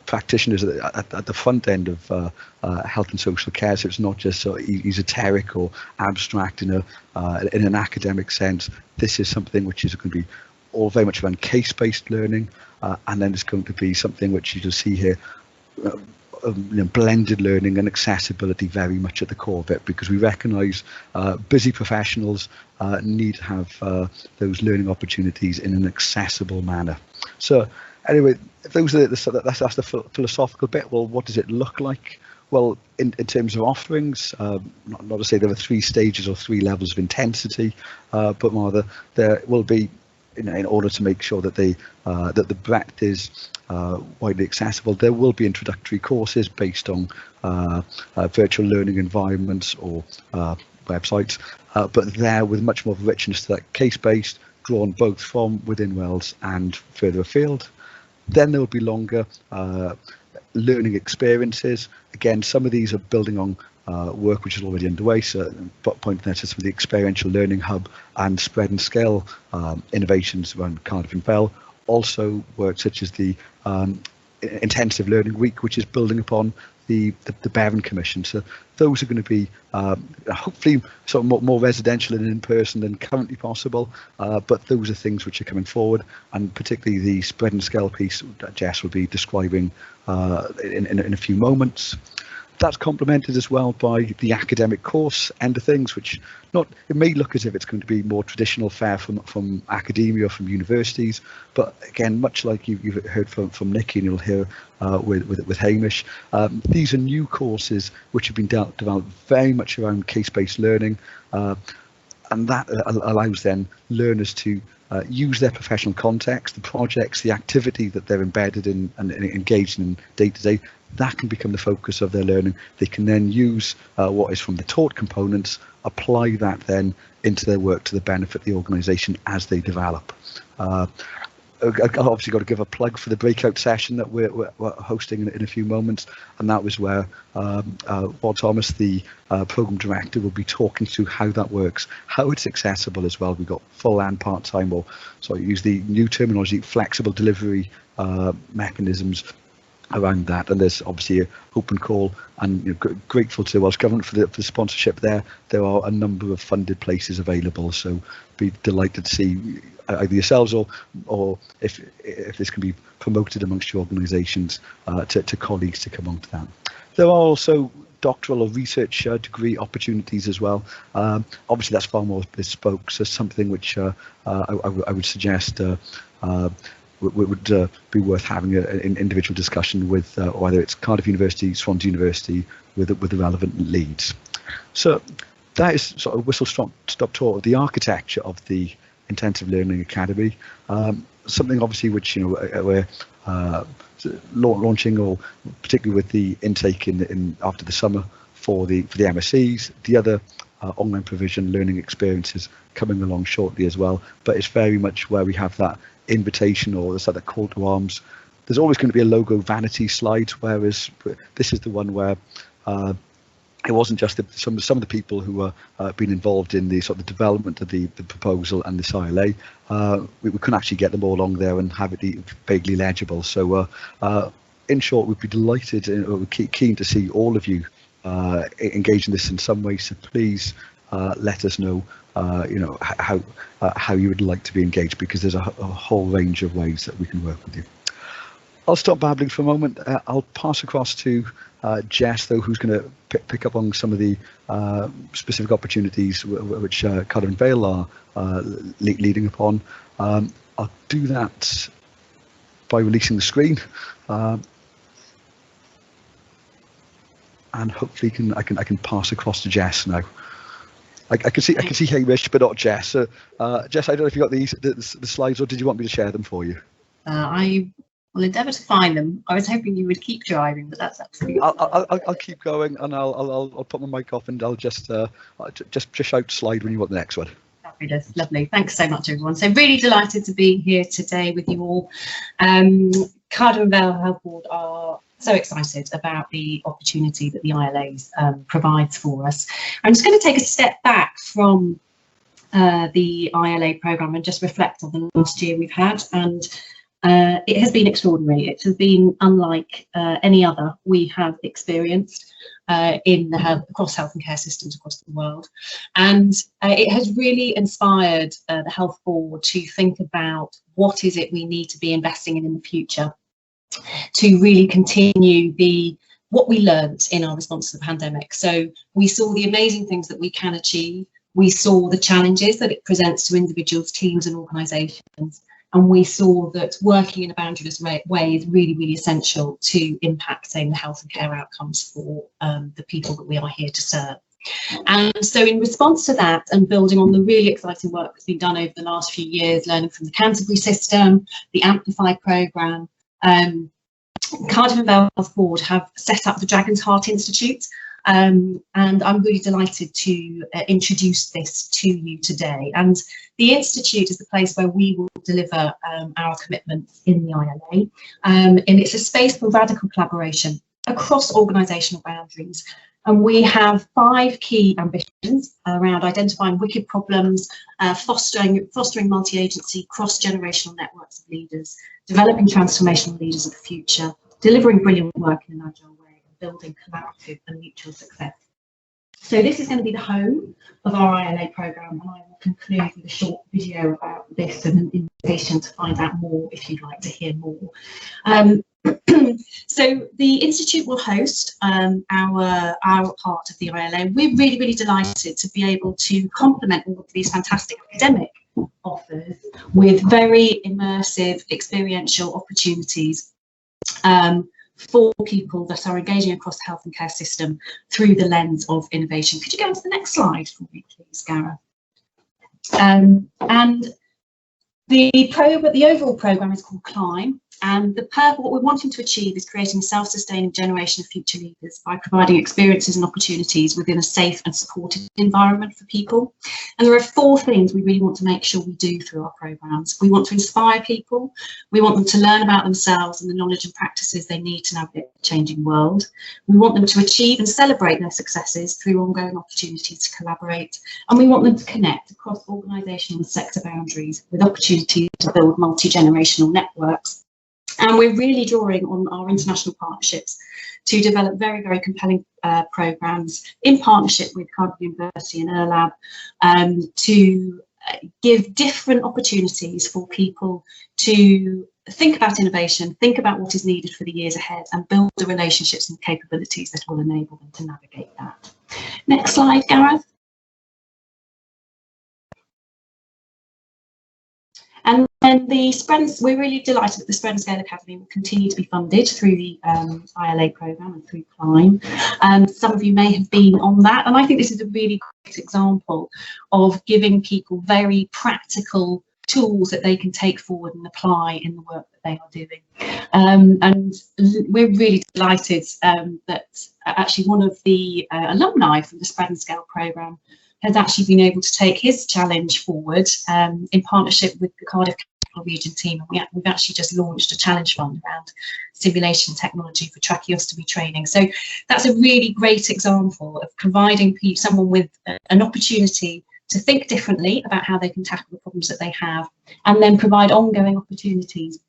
practitioners at the front end of health and social care. So it's not just sort of esoteric or abstract in an academic sense. This is something which is going to be all very much around case-based learning, and then it's going to be something which you can see here, blended learning and accessibility very much at the core of it, because we recognise busy professionals need to have those learning opportunities in an accessible manner. So anyway, that's the philosophical bit. Well, what does it look like? Well, in terms of offerings, not to say there are 3 stages or 3 levels of intensity, but rather there will be, in order to make sure that that the breadth is widely accessible, there will be introductory courses based on virtual learning environments or websites, but there with much more richness to that, case-based, drawn both from within Wales and further afield. Then there will be longer learning experiences. Again, some of these are building on work which is already underway, so pointing there to some of the experiential learning hub and spread and scale innovations around Cardiff and Vale. Also work such as the intensive learning week, which is building upon the Bevan Commission. So those are going to be hopefully sort of more residential and in person than currently possible, but those are things which are coming forward, and particularly the spread and scale piece that Jess will be describing in a few moments. That's complemented as well by the academic course end of things, which it may look as if it's going to be more traditional fare from academia or from universities, but again, much like you've heard from Nikki, and you'll hear with Hamish, these are new courses which have been developed very much around case-based learning, and that allows then learners to use their professional context, the projects, the activity that they're embedded in and engaged in day to day. That can become the focus of their learning. They can then use what is from the taught components, apply that then into their work to the benefit of the organisation as they develop. I've obviously got to give a plug for the breakout session that we're hosting in a few moments, and that was where Bob Thomas, the programme director, will be talking through how that works, how it's accessible as well. We've got full and part-time, or sorry, use the new terminology, flexible delivery mechanisms around that, and there's obviously an open call, and grateful to Welsh Government for the sponsorship there. There are a number of funded places available, so be delighted to see either yourselves or if this can be promoted amongst your organisations to colleagues to come onto that. There are also doctoral or research degree opportunities as well. Obviously that's far more bespoke, so something which I would suggest would be worth having an individual discussion with whether it's Cardiff University, Swansea University, with the relevant leads. So that is sort of whistle-stop tour of the architecture of the Intensive Learning Academy. Something obviously which we're launching, or particularly with the intake in after the summer for the MSCs, the other online provision learning experiences coming along shortly as well. But it's very much where we have that invitation or the call to arms. There's always going to be a logo vanity slide, whereas this is the one where it wasn't just some of the people who were been involved in the sort of development of the proposal and the CILA. We couldn't actually get them all along there and have it vaguely legible. So in short, we'd be delighted and keen to see all of you engage in this in some way. So please let us know, how you would like to be engaged, because there's a whole range of ways that we can work with you. I'll stop babbling for a moment. I'll pass across to Jess, though, who's going to pick up on some of the specific opportunities which Cardiff and Vale are leading upon. I'll do that by releasing the screen, and hopefully I can pass across to Jess now. I can see Hamish, but not Jess. Jess, I don't know if you got the slides, or did you want me to share them for you? I will endeavour to find them. I was hoping you would keep driving, but that's absolutely. I'll keep going, and I'll put my mic off, and I'll just shout slide when you want the next one. Fabulous, lovely. Thanks so much, everyone. So really delighted to be here today with you all. Cardiff and Vale Health Board are so excited about the opportunity that the ILAs provides for us. I'm just going to take a step back from the ILA programme and just reflect on the last year we've had, and it has been extraordinary. It has been unlike any other we have experienced across health and care systems across the world, and it has really inspired the Health Board to think about what is it we need to be investing in the future to really continue what we learned in our response to the pandemic. So we saw the amazing things that we can achieve, we saw the challenges that it presents to individuals, teams and organisations, and we saw that working in a boundaryless way is really, really essential to impacting the health and care outcomes for the people that we are here to serve. And so in response to that, and building on the really exciting work that's been done over the last few years, learning from the Canterbury system, the Amplify programme, Cardiff and Vale Health Board have set up the Dragon's Heart Institute, and I'm really delighted to introduce this to you today. And the Institute is the place where we will deliver our commitments in the ILA, and it's a space for radical collaboration across organisational boundaries. And we have 5 key ambitions around identifying wicked problems, fostering multi-agency, cross-generational networks of leaders, developing transformational leaders of the future, delivering brilliant work in an agile way, and building collaborative and mutual success. So this is going to be the home of our ILA programme, and I will conclude with a short video about this and an invitation to find out more if you'd like to hear more. So the Institute will host our part of the ILA. We're really, really delighted to be able to complement all of these fantastic academic offers with very immersive experiential opportunities for people that are engaging across the health and care system through the lens of innovation. Could you go on to the next slide for me, please, Gareth? And the overall programme is called CLIMB, and what we're wanting to achieve is creating a self-sustaining generation of future leaders by providing experiences and opportunities within a safe and supportive environment for people. And there are 4 things we really want to make sure we do through our programmes. We want to inspire people, we want them to learn about themselves and the knowledge and practices they need to navigate the changing world. We want them to achieve and celebrate their successes through ongoing opportunities to collaborate, and we want them to connect across organisational and sector boundaries with opportunities to build multi-generational networks. And we're really drawing on our international partnerships to develop very, very compelling programmes in partnership with Cardiff University and ERLAB to give different opportunities for people to think about innovation, think about what is needed for the years ahead, and build the relationships and capabilities that will enable them to navigate that. Next slide, Gareth. And then we're really delighted that the Spread and Scale Academy will continue to be funded through the ILA programme and through CLIMB. Some of you may have been on that, and I think this is a really great example of giving people very practical tools that they can take forward and apply in the work that they are doing. And we're really delighted that actually one of the alumni from the Spread and Scale programme has actually been able to take his challenge forward in partnership with the Cardiff region team. And we've actually just launched a challenge fund around simulation technology for tracheostomy training. So that's a really great example of providing someone with an opportunity to think differently about how they can tackle the problems that they have, and then provide ongoing opportunities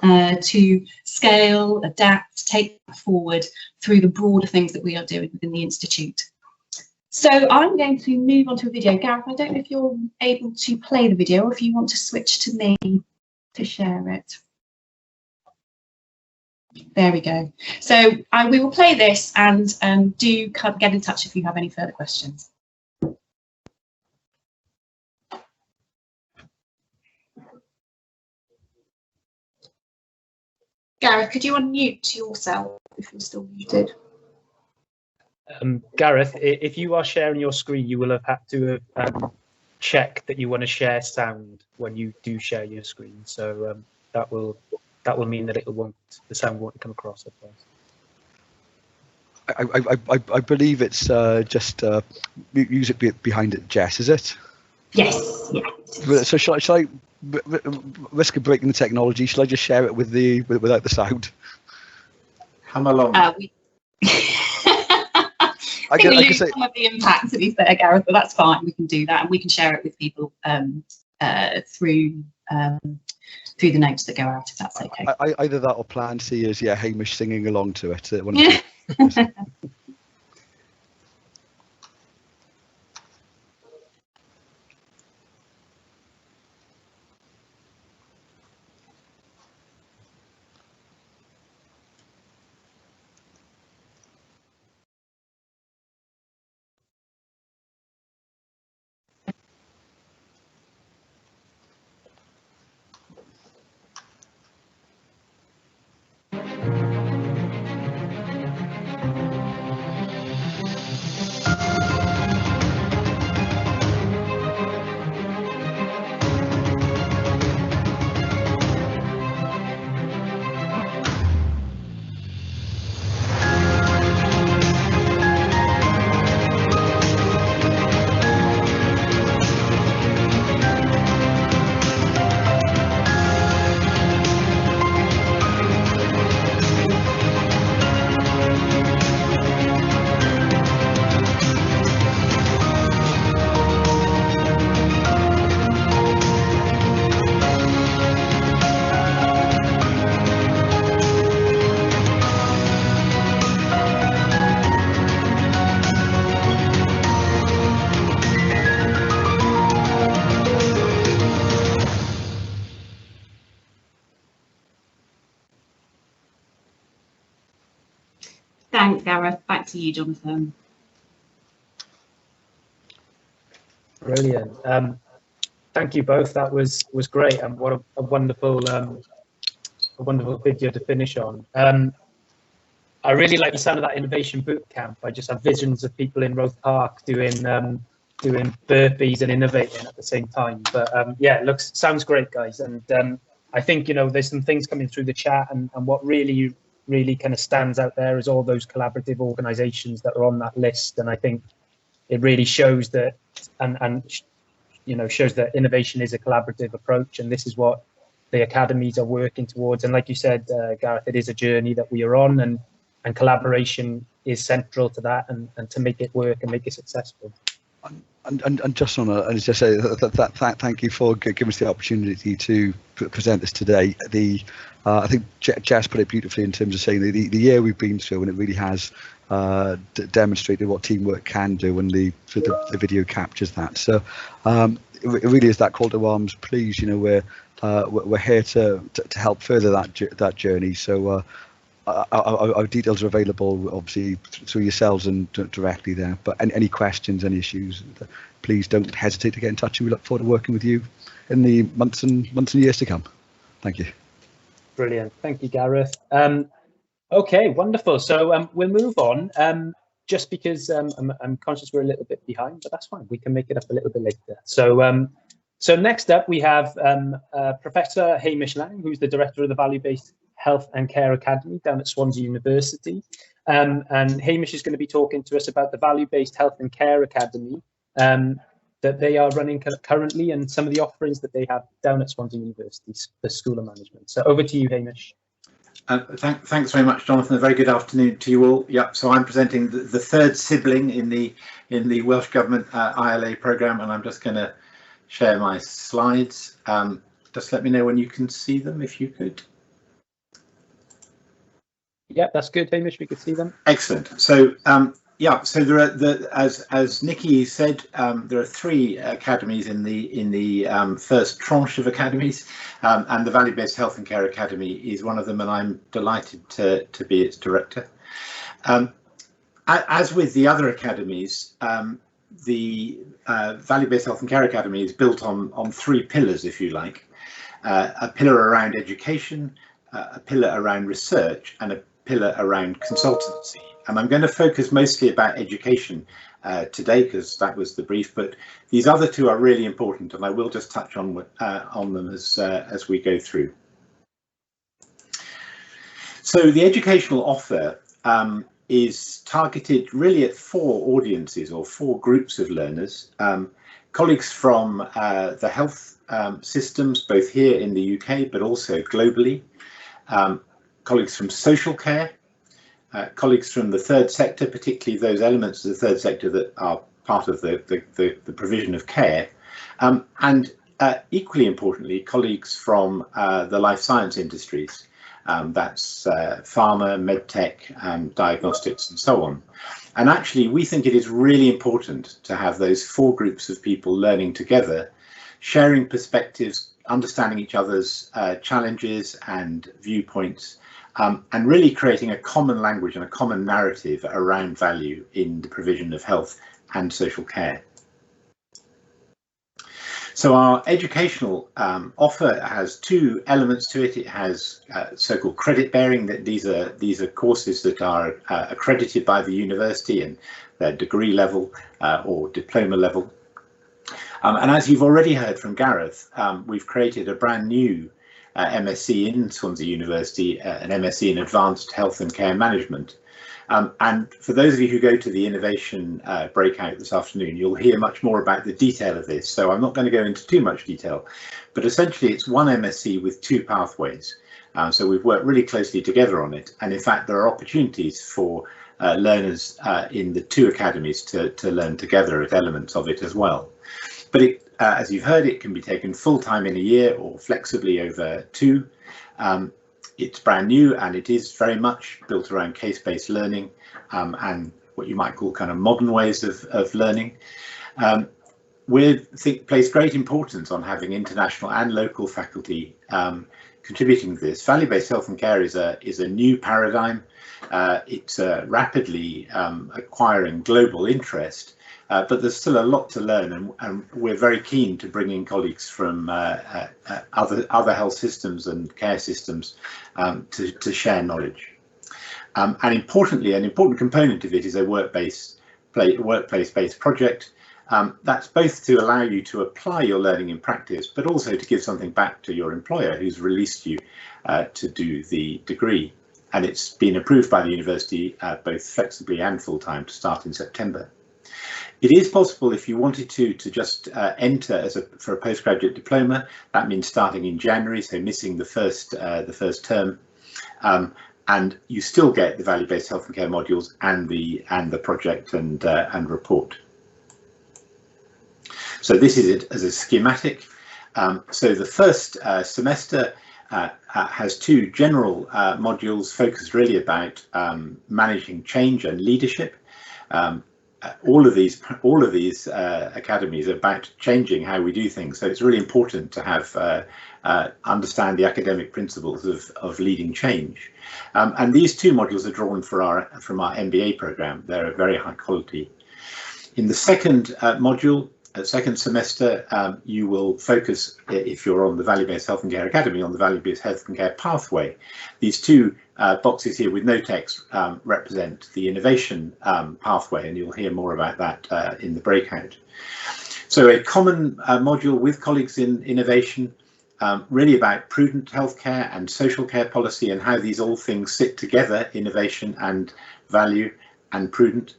to scale, adapt, take that forward through the broader things that we are doing within the Institute. So I'm going to move on to a video. Gareth, I don't know if you're able to play the video or if you want to switch to me to share it. There we go. So we will play this, and do get in touch if you have any further questions. Gareth, could you unmute yourself if you're still muted? Gareth, if you are sharing your screen, you will have had to check that you want to share sound when you do share your screen. So that will mean that the sound won't come across at first. I believe it's just music behind it, Jess, is it? Yes. Yeah. So shall I risk of breaking the technology? Shall I just share it without the sound? Come along. I think we lose some of the impact, to be fair, Gareth, but that's fine. We can do that, and we can share it with people through the notes that go out, if that's okay. Either that or plan C is Hamish singing along to it. Thanks, Gareth. Back to you, Jonathan. Brilliant. Thank you both. That was great, and what a wonderful video to finish on. I really like the sound of that innovation boot camp. I just have visions of people in Roath Park doing burpees and innovating at the same time. But yeah, sounds great, guys. And I think there's some things coming through the chat, and what really kind of stands out there is all those collaborative organisations that are on that list. And I think it really shows that, shows that innovation is a collaborative approach, and this is what the academies are working towards. And like you said, Gareth, it is a journey that we are on, and collaboration is central to that, and to make it work and make it successful. And just on a, and just say that thank you for giving us the opportunity to present this today. I think Jess put it beautifully in terms of saying the year we've been through, and it really has demonstrated what teamwork can do, and the video captures that. So it really is that call to arms. Please, we're here to help further that journey. So our details are available, obviously, through yourselves and directly there. But any questions, any issues, please don't hesitate to get in touch, and we look forward to working with you in the months and years to come. Thank you. Brilliant. Thank you, Gareth. Okay, wonderful. So we'll move on. Just because I'm conscious we're a little bit behind, but that's fine. We can make it up a little bit later. So so next up we have Professor Hamish Lang, who's the director of the Value-Based Health and Care Academy down at Swansea University. And Hamish is going to be talking to us about the Value-Based Health and Care Academy that they are running currently, and some of the offerings that they have down at Swansea University, the School of Management. So over to you, Hamish. Thanks very much, Jonathan. A very good afternoon to you all. Yep. So I'm presenting the third sibling in the Welsh Government ILA programme, and I'm just going to share my slides. Just let me know when you can see them, if you could. Yeah, that's good, Hamish. We could see them. Excellent. So Yeah, so there are as Nikki said, there are 3 academies in the first tranche of academies, and the Value-Based Health and Care Academy is one of them, and I'm delighted to be its director. As with the other academies, the Value-Based Health and Care Academy is built on 3 pillars, if you like. A pillar around education, a pillar around research, and a pillar around consultancy. And I'm going to focus mostly about education today, because that was the brief, but these other 2 are really important, and I will just touch on them as we go through. So the educational offer is targeted really at 4 audiences or 4 groups of learners. Colleagues from the health systems, both here in the UK, but also globally. Colleagues from social care, colleagues from the third sector, particularly those elements of the third sector that are part of the provision of care, and equally importantly, colleagues from the life science industries. That's pharma, medtech, diagnostics, and so on. And actually, we think it is really important to have those 4 groups of people learning together, sharing perspectives, understanding each other's challenges and viewpoints, and really creating a common language and a common narrative around value in the provision of health and social care. So our educational offer has 2 elements to it. It has so-called credit bearing, that these are courses that are accredited by the university and their degree level or diploma level. And as you've already heard from Gareth, we've created a brand new MSc in Swansea University, an MSc in Advanced Health and Care Management. And for those of you who go to the innovation breakout this afternoon, you'll hear much more about the detail of this. So I'm not going to go into too much detail, but essentially it's one MSc with 2 pathways. So we've worked really closely together on it. And in fact, there are opportunities for learners in the 2 academies to learn together at elements of it as well. But as you've heard, it can be taken full-time in a year or flexibly over 2. It's brand new, and it is very much built around case-based learning and what you might call kind of modern ways of learning. We place great importance on having international and local faculty contributing to this. Value-based health and care is a new paradigm. It's rapidly acquiring global interest. But there's still a lot to learn, and we're very keen to bring in colleagues from other health systems and care systems to share knowledge. And importantly, an important component of it is a workplace-based project. That's both to allow you to apply your learning in practice, but also to give something back to your employer who's released you to do the degree. And it's been approved by the university both flexibly and full-time to start in September. It is possible, if you wanted to just enter for a postgraduate diploma. That means starting in January, so missing the first term, and you still get the value-based health and care modules and the project and report. So this is it as a schematic. So the first semester has 2 general modules focused really about managing change and leadership. All of these academies are about changing how we do things, so it's really important to have understand the academic principles of leading change. And these 2 modules are drawn from our MBA program. They're very high quality. In the second module, second semester, you will focus, if you're on the Value-Based Health and Care Academy, on the Value-Based Health and Care pathway. These 2 boxes here with no text represent the innovation pathway, and you'll hear more about that in the breakout. So a common module with colleagues in innovation, really about prudent healthcare and social care policy and how these all things sit together, innovation and value and prudent.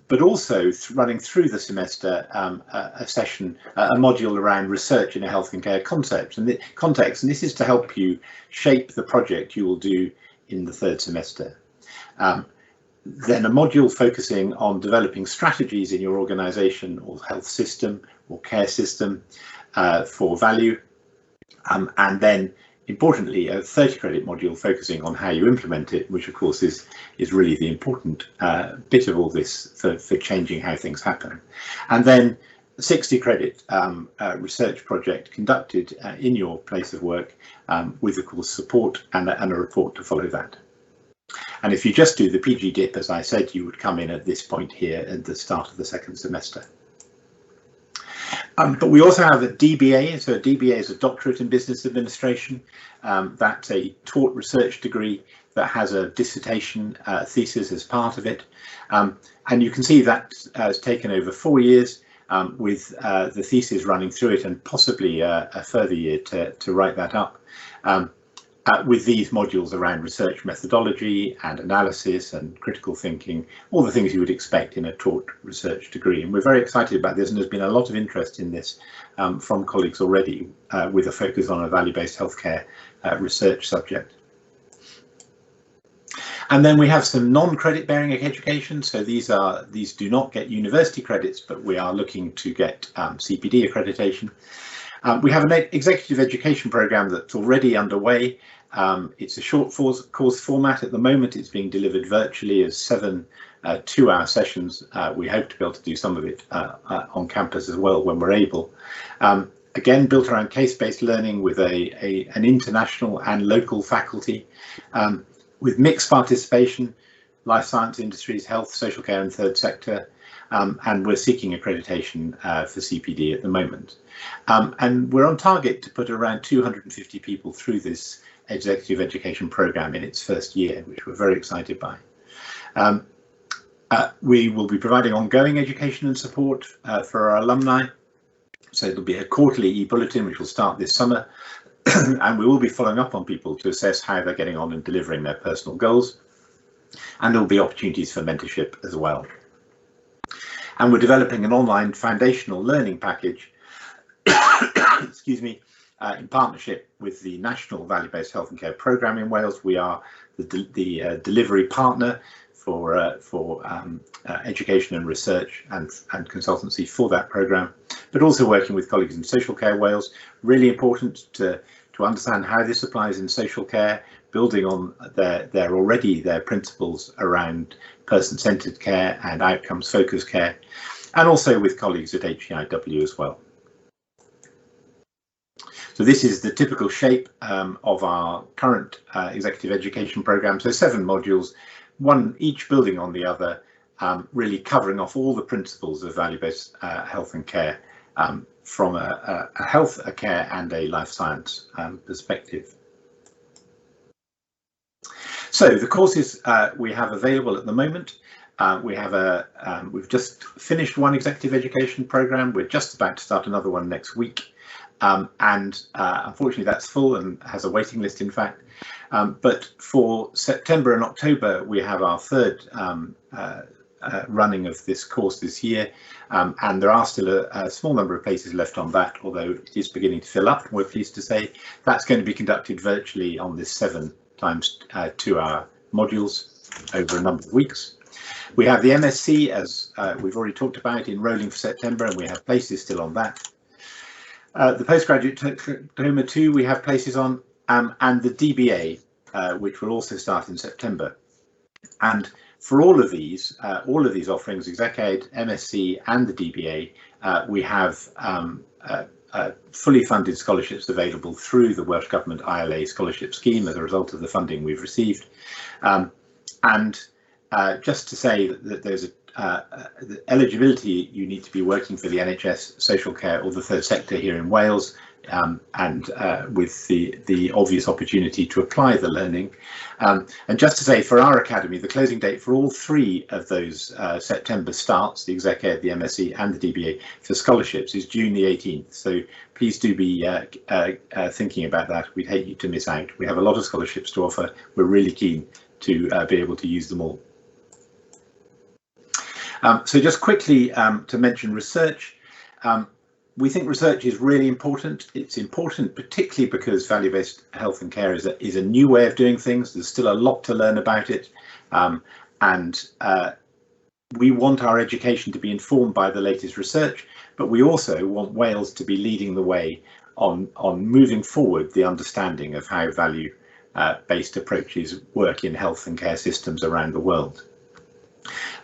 But also running through the semester a session, a module around research in a health and care context, and this is to help you shape the project you will do in the 3rd semester. Then a module focusing on developing strategies in your organisation or health system or care system for value, and then importantly, a 30 credit module focusing on how you implement it, which of course is really the important bit of all this for changing how things happen. And then 60 credit research project conducted in your place of work with of course support and a report to follow that. And if you just do the PG dip, as I said, you would come in at this point here at the start of the second semester. But we also have a DBA, so a DBA is a Doctorate in Business Administration. That's a taught research degree that has a dissertation thesis as part of it. And you can see that has taken over 4 years with the thesis running through it and possibly a further year to write that up. With these modules around research methodology and analysis and critical thinking, all the things you would expect in a taught research degree. And we're very excited about this, and there's been a lot of interest in this from colleagues already with a focus on a value-based healthcare research subject. And then we have some non-credit bearing education. So these do not get university credits, but we are looking to get CPD accreditation. We have an executive education program that's already underway. It's a short course format. At the moment, it's being delivered virtually as 7 2-hour sessions. We hope to be able to do some of it on campus as well when we're able. Again, built around case-based learning with an international and local faculty, with mixed participation, life science industries, health, social care and third sector. And we're seeking accreditation for CPD at the moment. And we're on target to put around 250 people through this executive education program in its first year, which we're very excited by. We will be providing ongoing education and support for our alumni. So there'll be a quarterly e-bulletin which will start this summer, and we will be following up on people to assess how they're getting on and delivering their personal goals. And there will be opportunities for mentorship as well. And we're developing an online foundational learning package, excuse me, in partnership with the National Value-Based Health and Care Programme in Wales. We are the delivery partner for education and research and consultancy for that programme, but also working with colleagues in Social Care Wales. Really important to understand how this applies in social care, building on their principles around person-centred care and outcomes-focused care, and also with colleagues at HEIW as well. So this is the typical shape of our current executive education programme. So 7 modules, one each building on the other, really covering off all the principles of value-based health and care from a health, a care and a life science perspective. So the courses we have available at the moment, we've just finished one executive education programme. We're just about to start another one next week. Unfortunately that's full and has a waiting list in fact. But for September and October we have our third running of this course this year, and there are still a small number of places left on that, although it is beginning to fill up. We're pleased to say that's going to be conducted virtually on this 7 times 2-hour modules over a number of weeks. We have the MSc, as we've already talked about, enrolling for September, and we have places still on that. The postgraduate diploma 2 we have places on, and the DBA, which will also start in September. And for all of these offerings, ExecEd, MSc and the DBA, we have fully funded scholarships available through the Welsh Government ILA scholarship scheme as a result of the funding we've received. Just to say that there's the eligibility, you need to be working for the NHS, social care or the third sector here in Wales, and with the obvious opportunity to apply the learning. And just to say, for our academy, the closing date for all 3 of those September starts, the ExecEd, the MSc and the DBA for scholarships, is June the 18th. So please do be thinking about that. We'd hate you to miss out. We have a lot of scholarships to offer. We're really keen to be able to use them all. So just quickly to mention research. We think research is really important. It's important particularly because value-based health and care is a new way of doing things. There's still a lot to learn about it, and we want our education to be informed by the latest research, but we also want Wales to be leading the way on moving forward the understanding of how value-based approaches work in health and care systems around the world.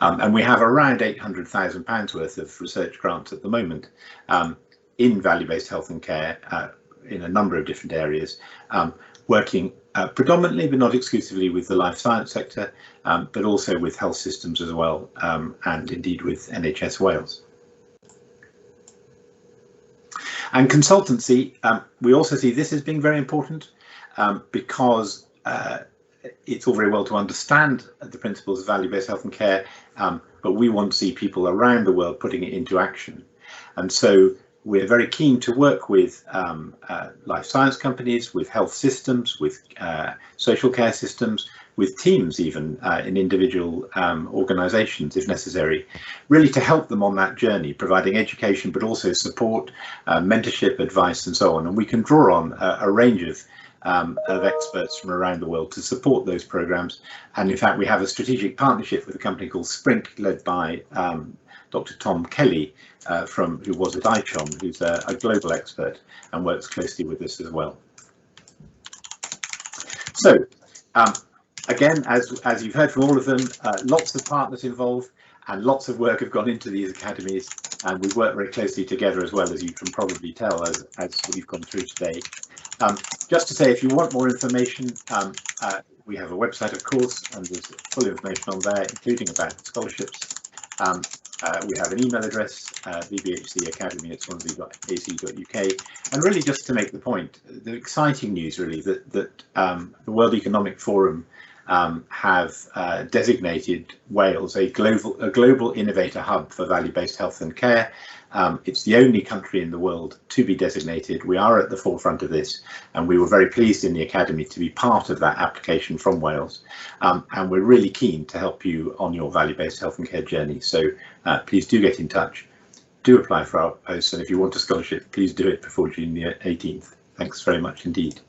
And we have around £800,000 worth of research grants at the moment in value-based health and care in a number of different areas, working predominantly but not exclusively with the life science sector, but also with health systems as well, and indeed with NHS Wales. And consultancy, we also see this as being very important because it's all very well to understand the principles of value-based health and care, but we want to see people around the world putting it into action. And so we're very keen to work with life science companies, with health systems, with social care systems, with teams even in individual organisations if necessary, really to help them on that journey, providing education but also support, mentorship, advice and so on. And we can draw on a range of experts from around the world to support those programmes. And in fact we have a strategic partnership with a company called Sprink, led by Dr. Tom Kelly, who was at ICHOM, who's a global expert and works closely with us as well. So again, as you've heard from all of them, lots of partners involved and lots of work have gone into these academies, and we work very closely together as well, as you can probably tell as we've gone through today. Just to say, if you want more information, we have a website, of course, and there's full information on there, including about scholarships. We have an email address, bbhcacademy@swansea.ac.uk, and really just to make the point, the exciting news really that the World Economic Forum have designated Wales a global innovator hub for value-based health and care. It's the only country in the world to be designated. We are at the forefront of this, and we were very pleased in the Academy to be part of that application from Wales, and we're really keen to help you on your value-based health and care journey. So please do get in touch, do apply for our posts, and if you want a scholarship, please do it before June the 18th. Thanks very much indeed.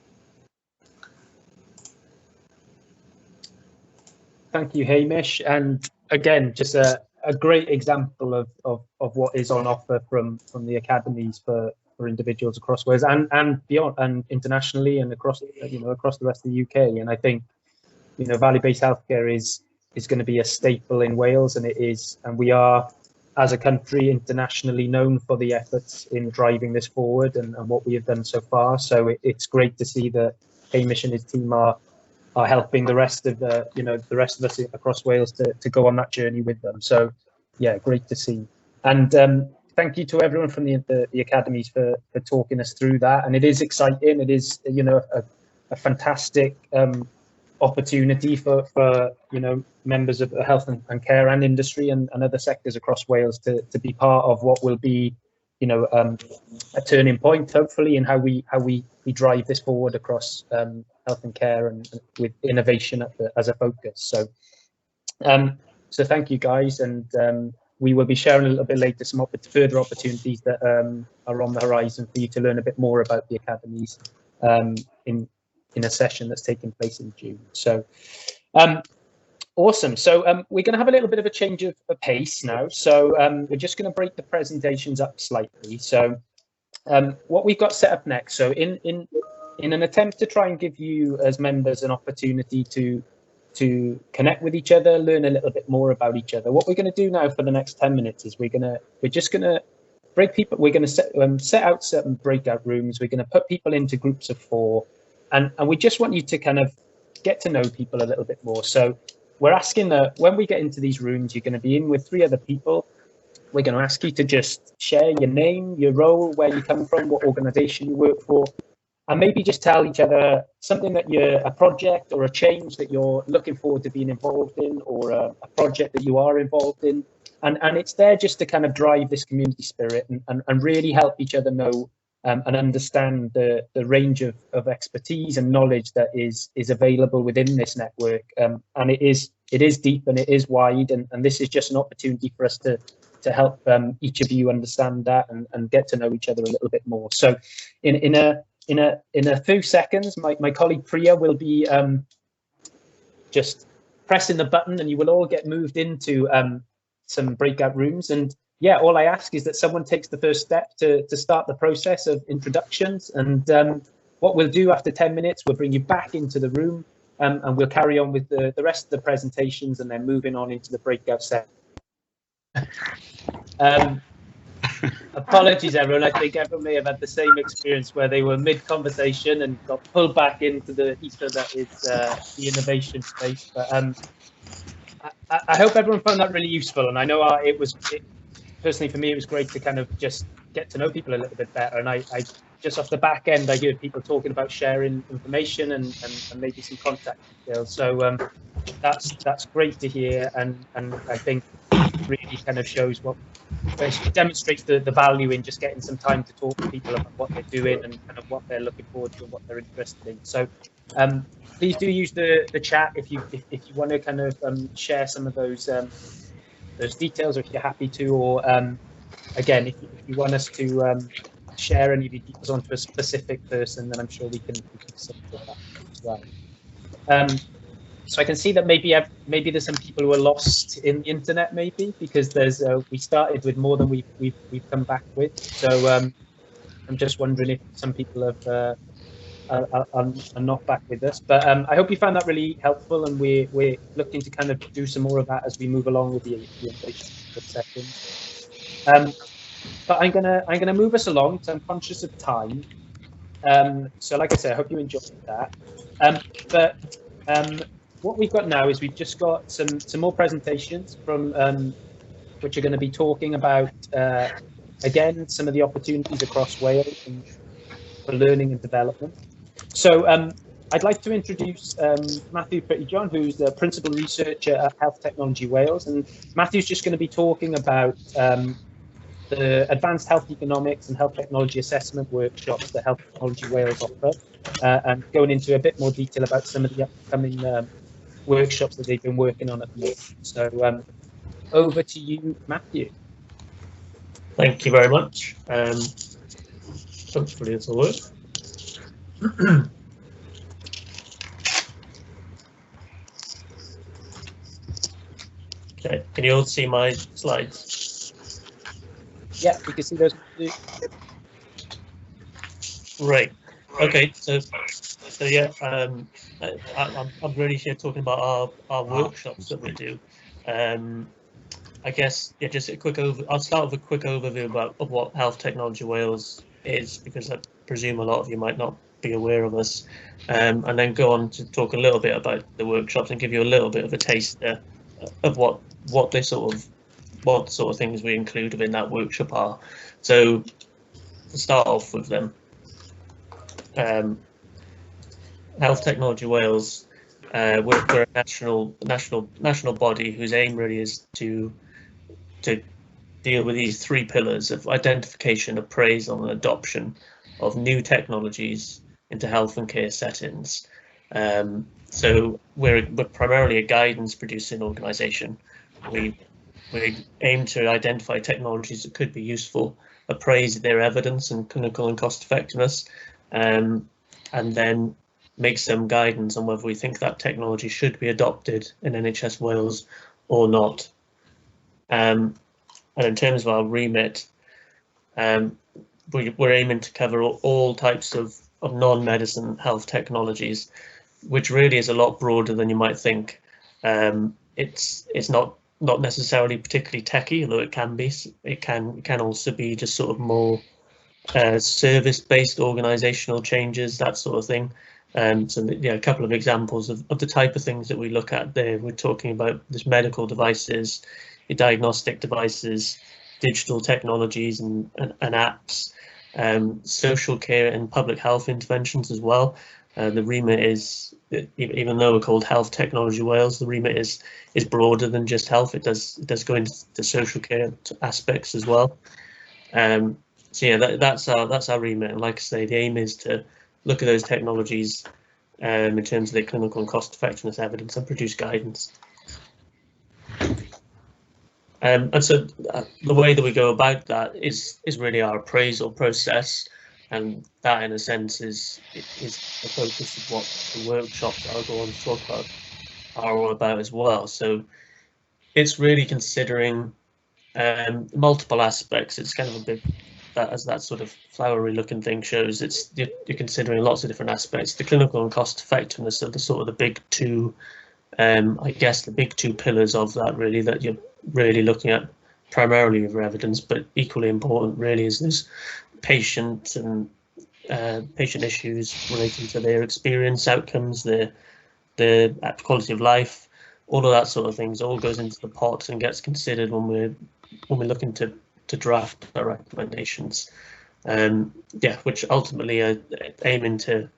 Thank you, Hamish. And again, just a great example of what is on offer from the academies for individuals across Wales and beyond, and internationally, and across across the rest of the UK. And I think value-based healthcare is going to be a staple in Wales, and we are, as a country, internationally known for the efforts in driving this forward and what we have done so far. So it's great to see that Hamish and his team are helping the rest of the rest of us across Wales to go on that journey with them. So yeah, great to see. And thank you to everyone from the academies for talking us through that. And it is exciting. It is a fantastic opportunity for members of the health and care and industry and other sectors across Wales to be part of what will be a turning point, hopefully, in how we drive this forward across health and care and with innovation as a focus. So so thank you guys, and we will be sharing a little bit later some further opportunities that are on the horizon for you to learn a bit more about the academies in a session that's taking place in June. So awesome. So we're going to have a little bit of a change of pace now. So we're just going to break the presentations up slightly. So what we've got set up next, so in an attempt to try and give you as members an opportunity to connect with each other, learn a little bit more about each other, what we're going to do now for the next 10 minutes is we're just going to break people. We're going to set out certain breakout rooms. We're going to put people into groups of 4, and we just want you to kind of get to know people a little bit more. So we're asking that when we get into these rooms, you're going to be in with 3 other people. We're going to ask you to just share your name, your role, where you come from, what organisation you work for, and maybe just tell each other something that a project or a change that you're looking forward to being involved in, or a project that you are involved in. And it's there just to kind of drive this community spirit and really help each other know and understand the range of expertise and knowledge that is available within this network. And it is deep and it is wide, and this is just an opportunity for us to help each of you understand that and get to know each other a little bit more. So in a few seconds, my colleague Priya will be just pressing the button, and you will all get moved into some breakout rooms. And yeah, all I ask is that someone takes the first step to start the process of introductions. And what we'll do after 10 minutes, we'll bring you back into the room, and we'll carry on with the rest of the presentations, and then moving on into the breakout session. Apologies, everyone. I think everyone may have had the same experience where they were mid-conversation and got pulled back into the ether that is the innovation space. But I hope everyone found that really useful. And I know personally, for me, it was great to kind of just get to know people a little bit better. And I just off the back end, I heard people talking about sharing information and maybe some contact details. So that's great to hear. And I think really kind of shows demonstrates the value in just getting some time to talk to people about what they're doing and kind of what they're looking forward to and what they're interested in. So please do use the chat if you want to kind of share some of those details, or if you're happy to, or again, if you want us to share any of your details onto a specific person, then I'm sure we can facilitate that as well. So I can see that maybe there's some people who are lost in the internet, maybe because we started with more than we've come back with. So I'm just wondering if some people are not back with us. But I hope you found that really helpful, and we're looking to kind of do some more of that as we move along with the innovation sessions. But I'm gonna move us along, so I'm conscious of time. So like I said, I hope you enjoyed that. What we've got now is we've just got some more presentations from which are going to be talking about again some of the opportunities across Wales for learning and development. So I'd like to introduce Matthew Prettyjohn, who's the principal researcher at Health Technology Wales, and Matthew's just going to be talking about the advanced health economics and health technology assessment workshops that Health Technology Wales offer, and going into a bit more detail about some of the upcoming workshops that they've been working on at the moment. So over to you, Matthew. Thank you very much. Hopefully this will work. Okay, can you all see my slides? Yeah, we can see those. Right. Okay. So yeah, I'm really here talking about our workshops that we do. I guess, yeah, just a quick I'll start with a quick overview of what Health Technology Wales is, because I presume a lot of you might not be aware of us, and then go on to talk a little bit about the workshops and give you a little bit of a taste of what sort of things we include within that workshop are. So to start off with them, Health Technology Wales, we're a national body whose aim really is to deal with these three pillars of identification, appraisal, and adoption of new technologies into health and care settings. So we're primarily a guidance producing organisation. We aim to identify technologies that could be useful, appraise their evidence and clinical and cost effectiveness, and then make some guidance on whether we think that technology should be adopted in NHS Wales or not. And in terms of our remit, we're aiming to cover all types of non-medicine health technologies, which really is a lot broader than you might think. It's not necessarily particularly techy, although it can be. It can also be just sort of more service-based organisational changes, that sort of thing. So yeah, a couple of examples of the type of things that we look at there. We're talking about this medical devices, your diagnostic devices, digital technologies and apps, social care and public health interventions as well. The remit is, even though we're called Health Technology Wales, the remit is broader than just health. It does go into the social care aspects as well. So yeah, that's our remit. And like I say, the aim is to look at those technologies in terms of their clinical and cost effectiveness evidence and produce guidance. And so the way that we go about that is really our appraisal process, and that in a sense is the focus of what the workshops I'll go on to talk about are all about as well. So it's really considering multiple aspects. It's kind of a big, that as that sort of flowery looking thing shows, it's you're considering lots of different aspects. The clinical and cost effectiveness are the sort of the big two, I guess the big two pillars of that really, that you're really looking at primarily with evidence, but equally important really is this patient and patient issues relating to their experience, outcomes, their quality of life, all of that sort of things all goes into the pot and gets considered when we're looking to draft our recommendations. Yeah, which ultimately are aiming to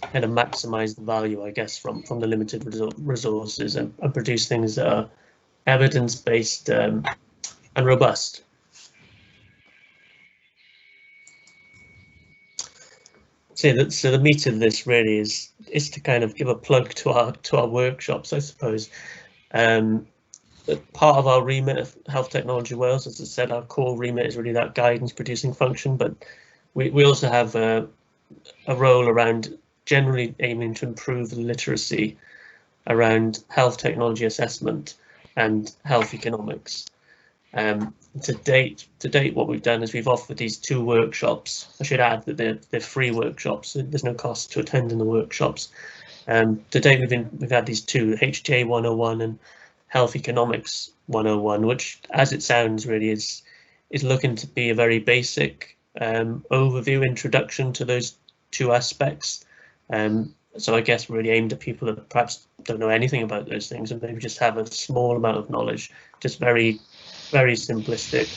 kind of maximise the value, I guess, from the limited resources and produce things that are evidence-based and robust. So the meat of this really is to kind of give a plug to our workshops, I suppose. Part of our remit of Health Technology Wales, as I said, our core remit is really that guidance producing function, but we also have a role around generally aiming to improve the literacy around health technology assessment and health economics. To date, what we've done is we've offered these 2 workshops. I should add that they're free workshops. So there's no cost to attending the workshops. To date, we've had these 2, HTA 101 and Health Economics 101, which, as it sounds, really is looking to be a very basic overview, introduction to those 2 aspects. So I guess really aimed at people that perhaps don't know anything about those things and maybe just have a small amount of knowledge, just very simplistic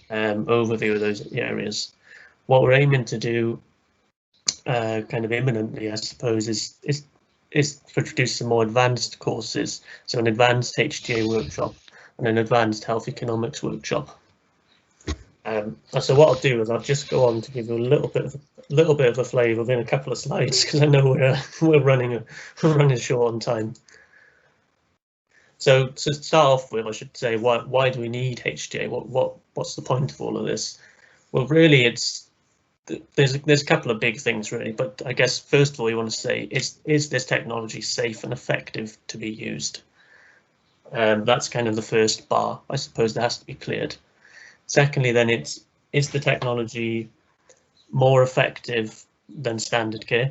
overview of those areas. What we're aiming to do kind of imminently, I suppose, is to produce some more advanced courses, so an advanced HTA workshop and an advanced health economics workshop. So what I'll do is I'll just go on to give you a little bit of a flavour within a couple of slides, because I know we're running short on time. So to start off with, I should say, why do we need HTA? What's the point of all of this? Well, really, there's a couple of big things really, but I guess first of all, you want to say, is this technology safe and effective to be used? That's kind of the first bar, I suppose, that has to be cleared. Secondly, then is the technology more effective than standard care?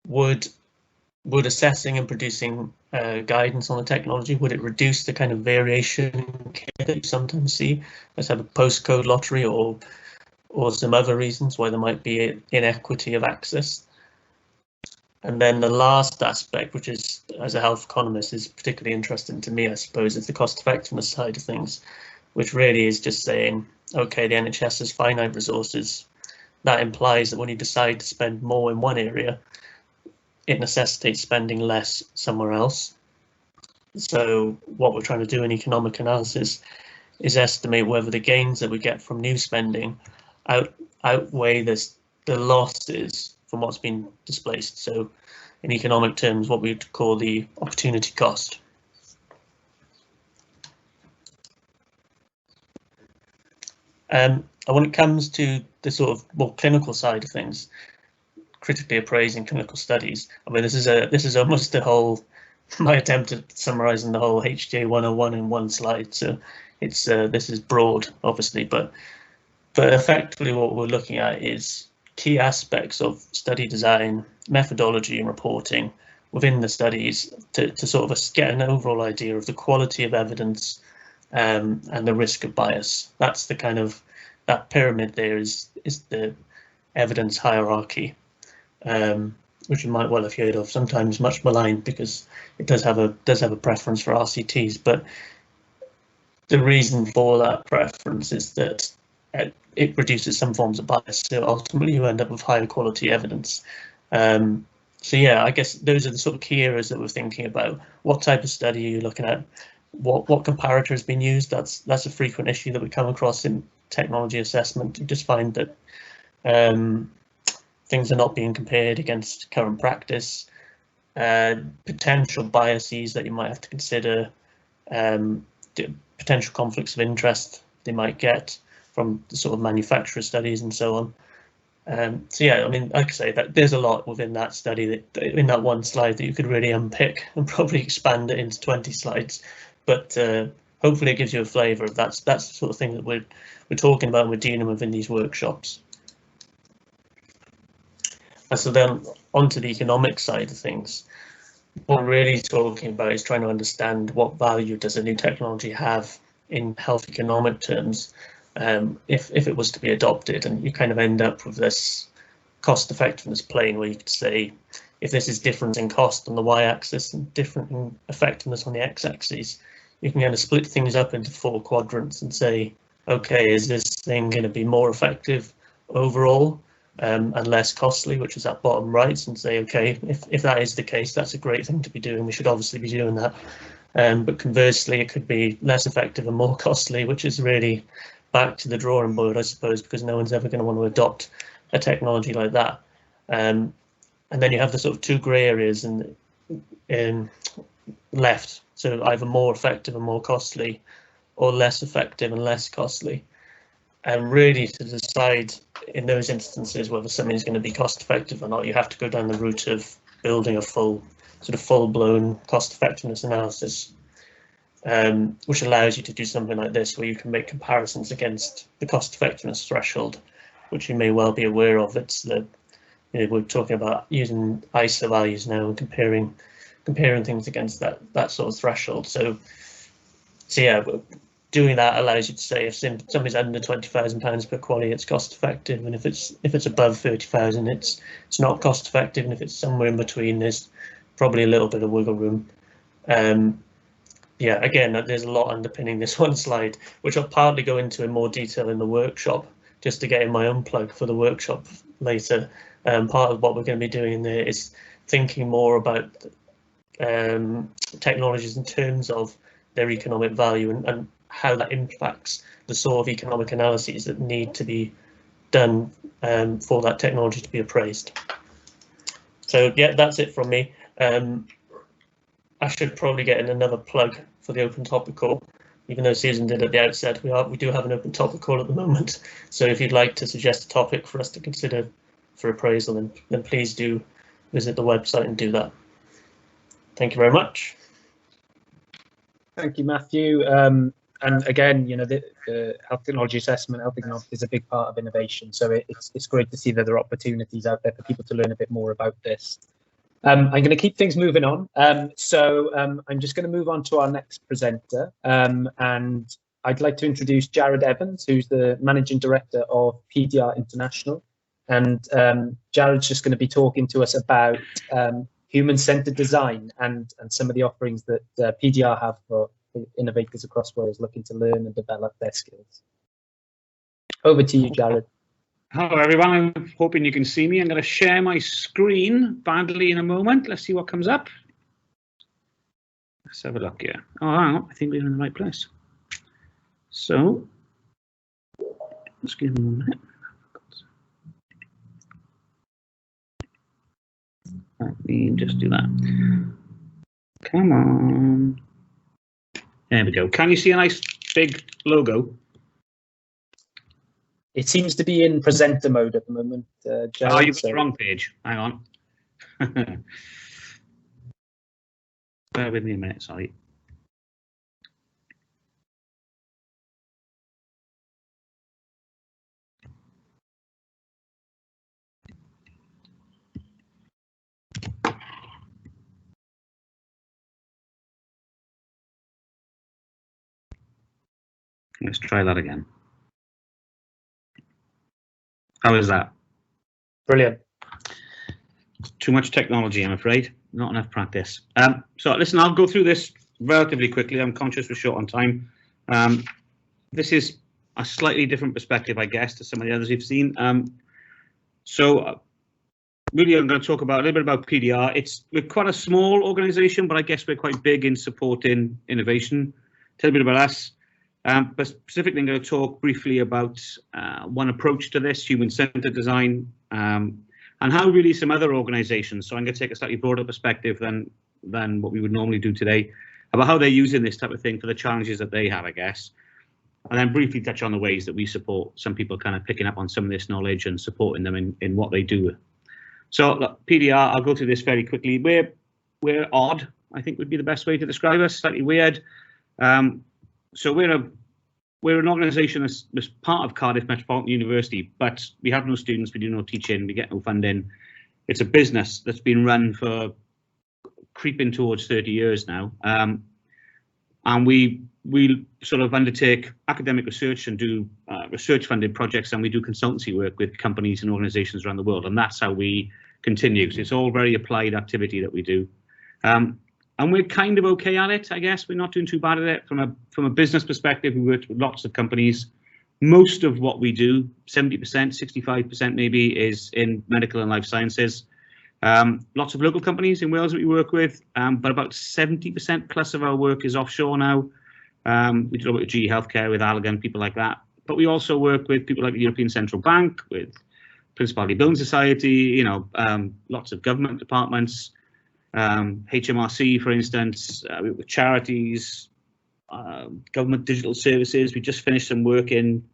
Would assessing and producing guidance on the technology, would it reduce the kind of variation in care that you sometimes see? Let's have a postcode lottery or some other reasons why there might be inequity of access. And then the last aspect, which is, as a health economist, is particularly interesting to me, I suppose, is the cost effectiveness side of things, which really is just saying, okay, the NHS has finite resources. That implies that when you decide to spend more in one area, it necessitates spending less somewhere else. So what we're trying to do in economic analysis is estimate whether the gains that we get from new spending outweigh the losses from what's been displaced. So in economic terms, what we'd call the opportunity cost. And when it comes to the sort of more clinical side of things, critically appraising clinical studies, I mean, this is almost the whole, my attempt at summarising the whole HTA 101 in one slide. So it's this is broad, obviously, but effectively what we're looking at is key aspects of study design, methodology and reporting within the studies to sort of get an overall idea of the quality of evidence and the risk of bias. That's the kind of, that pyramid there is the evidence hierarchy, which you might well have heard of, sometimes much maligned because it does have a preference for RCTs, but the reason for that preference is that it produces some forms of bias, so ultimately you end up with higher quality evidence. So yeah, I guess those are the sort of key areas that we're thinking about. What type of study are you looking at? What comparator has been used? That's a frequent issue that we come across in technology assessment. You just find that things are not being compared against current practice, potential biases that you might have to consider, potential conflicts of interest they might get from the sort of manufacturer studies and so on. So yeah, I mean, like I say, that there's a lot within that study, that in that one slide, that you could really unpick and probably expand it into 20 slides. But hopefully it gives you a flavour of that's the sort of thing that we're talking about and we're dealing with in these workshops. And so then onto the economic side of things, what we're really talking about is trying to understand what value does a new technology have in health economic terms if it was to be adopted, and you kind of end up with this cost effectiveness plane where you could say if this is different in cost on the y-axis and different in effectiveness on the x-axis, you can kind of split things up into 4 quadrants and say, okay, is this thing going to be more effective overall and less costly, which is at bottom right, and say, okay, if that is the case, that's a great thing to be doing. We should obviously be doing that. But conversely, it could be less effective and more costly, which is really back to the drawing board, I suppose, because no one's ever going to want to adopt a technology like that. And then you have the sort of 2 grey areas in left, so either more effective and more costly, or less effective and less costly. And really, to decide in those instances whether something's going to be cost effective or not, you have to go down the route of building a full-blown cost effectiveness analysis, which allows you to do something like this, where you can make comparisons against the cost effectiveness threshold, which you may well be aware of. It's the, we're talking about using ISA values now and comparing things against that sort of threshold. So yeah, doing that allows you to say if something's under £20,000 per quality, it's cost effective, and if it's above 30,000, it's not cost effective, and if it's somewhere in between, there's probably a little bit of wiggle room. Yeah, again, there's a lot underpinning this one slide, which I'll partly go into in more detail in the workshop, just to get in my own plug for the workshop later. Part of what we're going to be doing in there is thinking more about technologies in terms of their economic value and how that impacts the sort of economic analyses that need to be done for that technology to be appraised. So yeah, that's it from me. I should probably get in another plug for the open topic call, even though Susan did at the outset. We do have an open topic call at the moment. So if you'd like to suggest a topic for us to consider for appraisal, then please do visit the website and do that. Thank you very much. Thank you, Matthew. And again, the health technology assessment, health economics is a big part of innovation. So it's great to see that there are opportunities out there for people to learn a bit more about this. I'm going to keep things moving on. I'm just going to move on to our next presenter. And I'd like to introduce Jared Evans, who's the Managing Director of PDR International. And Jared's just going to be talking to us about human-centered design and some of the offerings that PDR have for innovators across Wales looking to learn and develop their skills. Over to you, Jared. Hello, everyone. I'm hoping you can see me. I'm going to share my screen badly in a moment. Let's see what comes up. Let's have a look here. Oh, hang on. I think we're in the right place. So, let's give me 1 minute. Let me just do that. Come on. There we go. Can you see a nice big logo? It seems to be in presenter mode at the moment. Jared, oh, you've got the wrong page. Hang on. Bear with me a minute, sorry. Let's try that again. How is that? Brilliant. Too much technology, I'm afraid. Not enough practice. So listen, I'll go through this relatively quickly. I'm conscious we're short on time. This is a slightly different perspective, I guess, to some of the others you've seen. Really, I'm going to talk about a little bit about PDR. We're quite a small organisation, but I guess we're quite big in supporting innovation. Tell a bit about us. But specifically, I'm going to talk briefly about one approach to this, human-centered design, and how really some other organisations, so I'm going to take a slightly broader perspective than what we would normally do today, about how they're using this type of thing for the challenges that they have, I guess. And then briefly touch on the ways that we support some people kind of picking up on some of this knowledge and supporting them in what they do. So look, PDR, I'll go through this very quickly. We're odd, I think would be the best way to describe us, slightly weird. So we're an organisation that's part of Cardiff Metropolitan University, but we have no students, we do no teaching, we get no funding. It's a business that's been run for creeping towards 30 years now, and we sort of undertake academic research and do research-funded projects, and we do consultancy work with companies and organisations around the world, and that's how we continue. So it's all very applied activity that we do, and we're kind of okay at it, I guess. We're not doing too bad at it. From a business perspective, we work with lots of companies. Most of what we do, 70%, 65% maybe, is in medical and life sciences. Lots of local companies in Wales that we work with, but about 70% plus of our work is offshore now. We do a lot with GE Healthcare, with Allergan, people like that. But we also work with people like the European Central Bank, with Principality Building Society, lots of government departments, HMRC, for instance, with charities, government digital services. We just finished some work in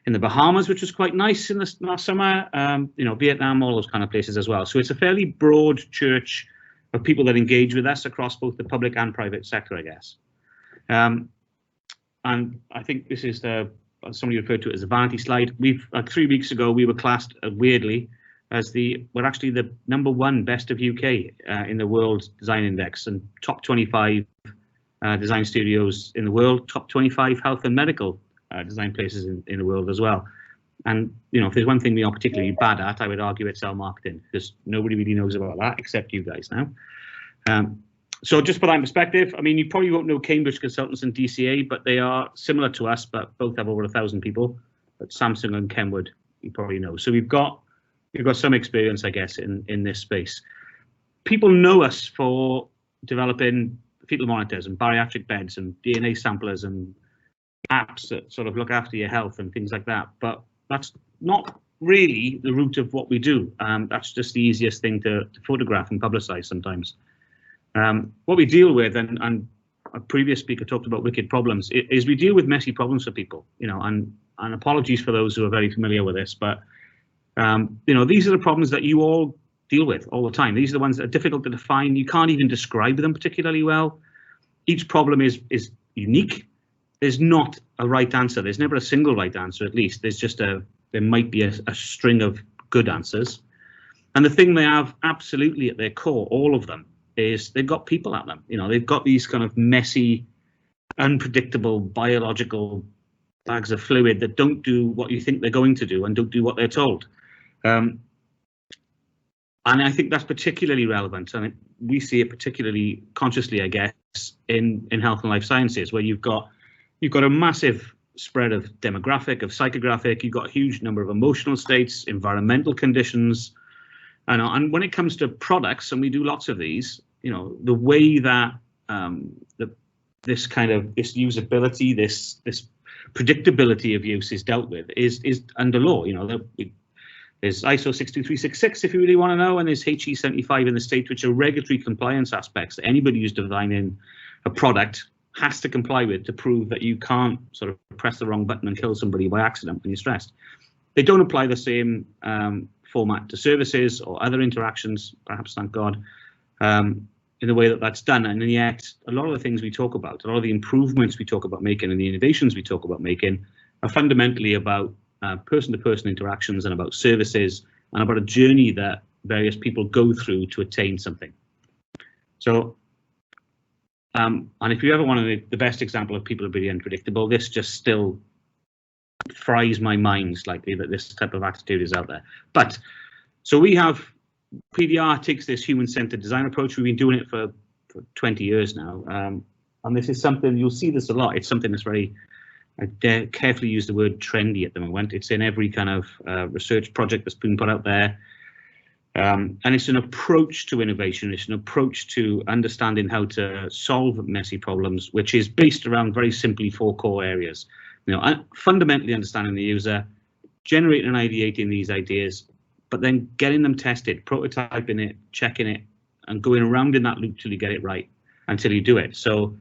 the Bahamas, which was quite nice in the last summer, Vietnam, all those kind of places as well. So it's a fairly broad church of people that engage with us across both the public and private sector, I guess. And I think this is somebody referred to it as a vanity slide. 3 weeks ago, we were classed weirdly as we're actually the #1 best of UK in the World Design Index, and top 25 design studios in the world, top 25 health and medical design places in the world as well. And if there's one thing we are particularly bad at, I would argue it's our marketing, because nobody really knows about that except you guys now. So just put that in perspective, I mean, you probably won't know Cambridge Consultants and DCA, but they are similar to us, but both have over 1,000 people. But Samsung and Kenwood, you probably know. So we've got some experience, I guess, in this space. People know us for developing fetal monitors and bariatric beds and DNA samplers and apps that sort of look after your health and things like that, but that's not really the root of what we do. That's just the easiest thing to photograph and publicize sometimes. What we deal with, and a previous speaker talked about wicked problems, is we deal with messy problems for people, and apologies for those who are very familiar with this, but these are the problems that you all deal with all the time. These are the ones that are difficult to define. You can't even describe them particularly well. Each problem is unique. There's not a right answer. There's never a single right answer, at least. There might be a string of good answers. And the thing they have absolutely at their core, all of them, is they've got people at them. They've got these kind of messy, unpredictable, biological bags of fluid that don't do what you think they're going to do and don't do what they're told. And I think that's particularly relevant, and we see it particularly consciously, I guess, in health and life sciences, where you've got a massive spread of demographic, of psychographic, you've got a huge number of emotional states, environmental conditions, and when it comes to products, and we do lots of these, the way that this usability, this predictability of use is dealt with is under law. There's ISO 62366 if you really want to know, and there's HE 75 in the States, which are regulatory compliance aspects that anybody who's designing a product has to comply with to prove that you can't sort of press the wrong button and kill somebody by accident when you're stressed. They don't apply the same format to services or other interactions, perhaps, thank God, in the way that that's done. And yet, a lot of the things we talk about, a lot of the improvements we talk about making and the innovations we talk about making are fundamentally about person-to-person interactions and about services and about a journey that various people go through to attain something. So, and if you ever want the best example of people who are really unpredictable, this just still fries my mind slightly that this type of attitude is out there. But so we have PDR takes this human-centered design approach. We've been doing it for 20 years now, and this is something you'll see this a lot. It's something that's very, I dare carefully use the word trendy at the moment. It's in every kind of research project that's been put out there. And it's an approach to innovation. It's an approach to understanding how to solve messy problems, which is based around very simply 4 core areas. Fundamentally understanding the user, generating and ideating these ideas, but then getting them tested, prototyping it, checking it, and going around in that loop till you get it right, until you do it. So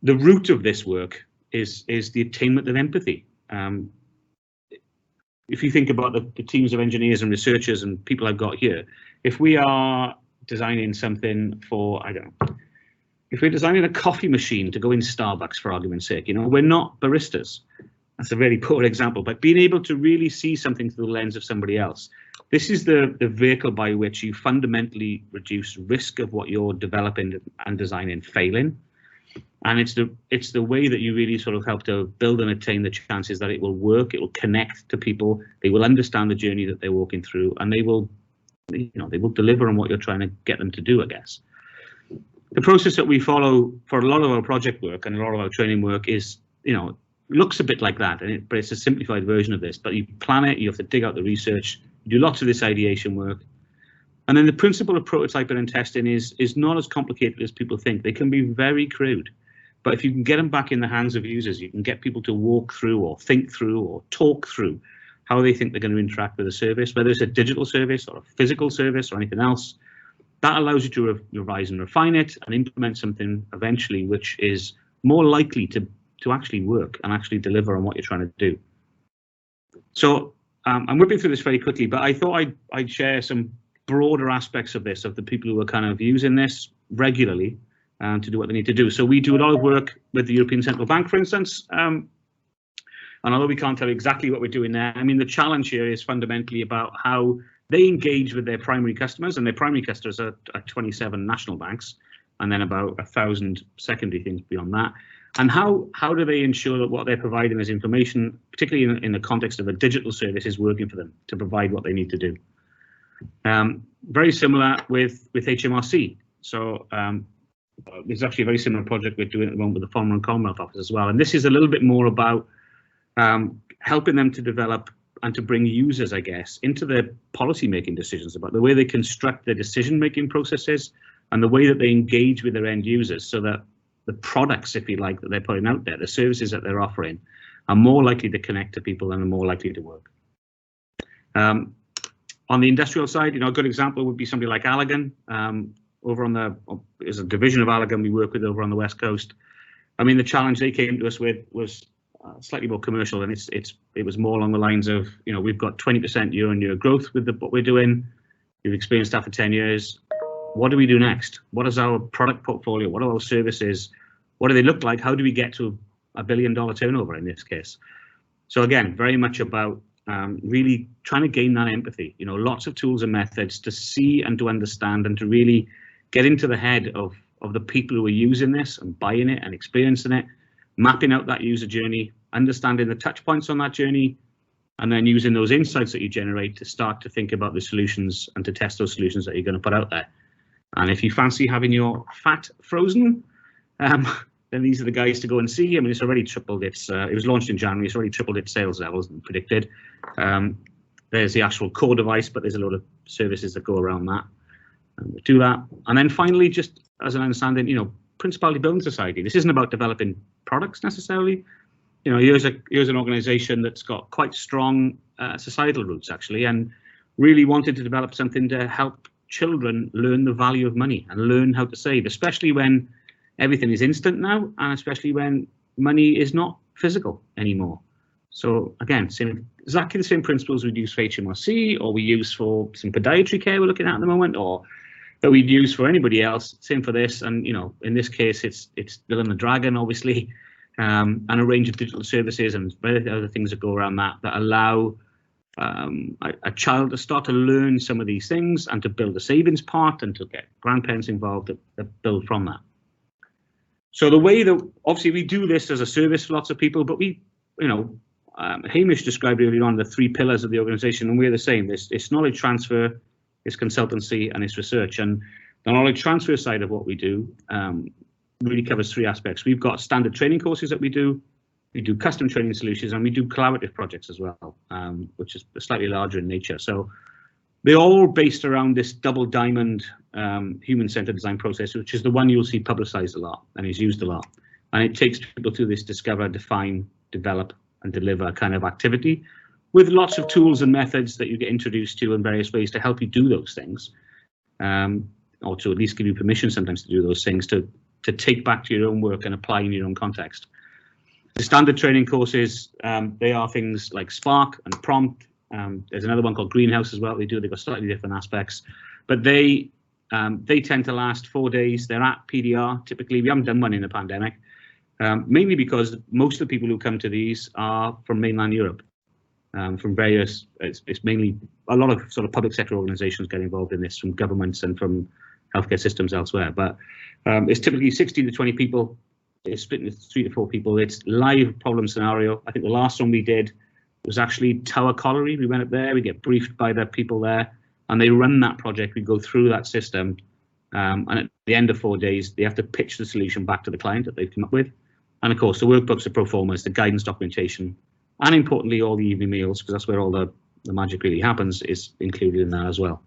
the root of this work is the attainment of empathy. If you think about the teams of engineers and researchers and people I've got here, if we are designing something for, I don't know, if we're designing a coffee machine to go in Starbucks, for argument's sake, you know, we're not baristas. That's a very poor example, but being able to really see something through the lens of somebody else. This is the vehicle by which you fundamentally reduce risk of what you're developing and designing failing. And it's the way that you really sort of help to build and attain the chances that it will work, it will connect to people, they will understand the journey that they're walking through, and they will, you know, they will deliver on what you're trying to get them to do, I guess. The process that we follow for a lot of our project work and a lot of our training work is, you know, looks a bit like that, but it's a simplified version of this. But you plan it, you have to dig out the research, you do lots of this ideation work. And then the principle of prototyping and testing is not as complicated as people think. They can be very crude. But if you can get them back in the hands of users, you can get people to walk through or think through or talk through how they think they're going to interact with a service, whether it's a digital service or a physical service or anything else. That allows you to revise and refine it and implement something eventually which is more likely to actually work and actually deliver on what you're trying to do. So I'm whipping through this very quickly, but I thought I'd share some broader aspects of this, of the people who are kind of using this regularly to do what they need to do. So we do a lot of work with the European Central Bank, for instance, and although we can't tell you exactly what we're doing there, I mean, the challenge here is fundamentally about how they engage with their primary customers, and their primary customers are 27 national banks, and then about 1,000 secondary things beyond that. And how do they ensure that what they're providing as information, particularly in the context of a digital service, is working for them to provide what they need to do? Very similar with HMRC. So there's actually a very similar project we're doing at the moment with the Foreign and Commonwealth Office as well. And this is a little bit more about helping them to develop and to bring users, I guess, into their policy-making decisions about the way they construct their decision-making processes and the way that they engage with their end users, so that the products, if you like, that they're putting out there, the services that they're offering, are more likely to connect to people and are more likely to work. On the industrial side, you know, a good example would be somebody like Allergan. Over on there's a division of Allergan we work with over on the West Coast. I mean, the challenge they came to us with was slightly more commercial, and it was more along the lines of, you know, we've got 20% year-on-year growth with what we're doing. We've experienced that for 10 years. What do we do next? What is our product portfolio? What are our services? What do they look like? How do we get to $1 billion turnover in this case? So again, very much about really trying to gain that empathy. You know, lots of tools and methods to see and to understand and to really get into the head of the people who are using this and buying it and experiencing it, mapping out that user journey, understanding the touch points on that journey, and then using those insights that you generate to start to think about the solutions and to test those solutions that you're going to put out there. And if you fancy having your fat frozen, then these are the guys to go and see. I mean, it's already tripled its, it was launched in January, it's already tripled its sales levels than predicted. There's the actual core device, but there's a lot of services that go around that. Do that. And then finally, just as an understanding, you know, Principality Building Society. This isn't about developing products necessarily. You know, here's an organization that's got quite strong societal roots, actually, and really wanted to develop something to help children learn the value of money and learn how to save, especially when everything is instant now, and especially when money is not physical anymore. So again, exactly the same principles we'd use for HMRC, or we use for some podiatry care we're looking at the moment, or that we'd use for anybody else. Same for this, and you know, in this case, it's Dyma'r and the Dragon, obviously, and a range of digital services and other things that go around that allow a child to start to learn some of these things and to build a savings part and to get grandparents involved that build from that. So the way that obviously we do this as a service for lots of people, but we, you know, Hamish described earlier on the 3 pillars of the organisation, and we're the same. It's knowledge transfer, it's consultancy, and it's research. And the knowledge transfer side of what we do really covers 3 aspects. We've got standard training courses that we do custom training solutions, and we do collaborative projects as well, which is slightly larger in nature. So they're all based around this double diamond human-centered design process, which is the one you'll see publicized a lot and is used a lot. And it takes people through this discover, define, develop, and deliver kind of activity with lots of tools and methods that you get introduced to in various ways to help you do those things, or to at least give you permission sometimes to do those things, to take back to your own work and apply in your own context. The standard training courses, they are things like Spark and Prompt. There's another one called Greenhouse as well. They've got slightly different aspects, but they They tend to last 4 days. They're at PDR. Typically, we haven't done one in the pandemic, mainly because most of the people who come to these are from mainland Europe, from various, it's mainly a lot of sort of public sector organisations get involved in this, from governments and from healthcare systems elsewhere. But it's typically 16 to 20 people. It's split into 3 to 4 people. It's live problem scenario. I think the last one we did was actually Tower Colliery. We went up there, we get briefed by the people there, and they run that project. We go through that system, and at the end of 4 days, they have to pitch the solution back to the client that they've come up with. And of course, the workbooks, the pro formas, the guidance documentation, and importantly, all the evening meals, because that's where all the magic really happens, is included in that as well.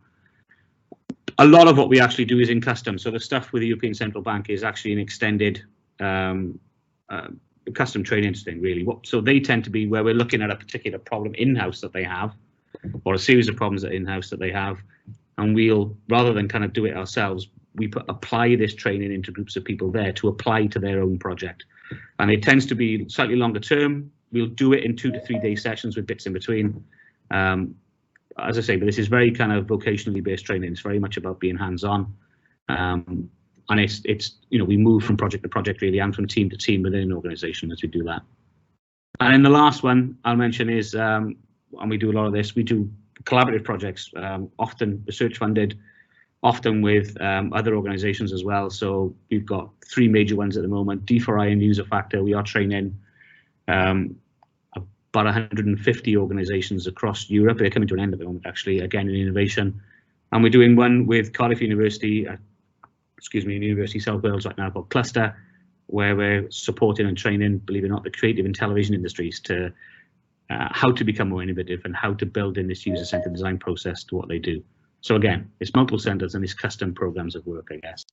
A lot of what we actually do is in custom. So the stuff with the European Central Bank is actually an extended custom training thing, really. So they tend to be where we're looking at a particular problem in-house that they have, or a series of problems that in-house that they have, and we'll, rather than kind of do it ourselves, we apply this training into groups of people there to apply to their own project. And it tends to be slightly longer term. We'll do it in 2 to 3 day sessions with bits in between. As I say, but this is very kind of vocationally based training. It's very much about being hands-on. And it's you know, we move from project to project really, and from team to team within an organisation as we do that. And then the last one I'll mention is, and we do a lot of this, we do collaborative projects, often research funded, often with other organisations as well. So we've got 3 major ones at the moment: D4I and User Factor. We are training about 150 organisations across Europe. They're coming to an end at the moment, actually, again in innovation. And we're doing one with Cardiff University, University of South Wales right now, called Cluster, where we're supporting and training, believe it or not, the creative and television industries to how to become more innovative and how to build in this user-centered design process to what they do. So again, it's multiple centres and it's custom programs of work, I guess.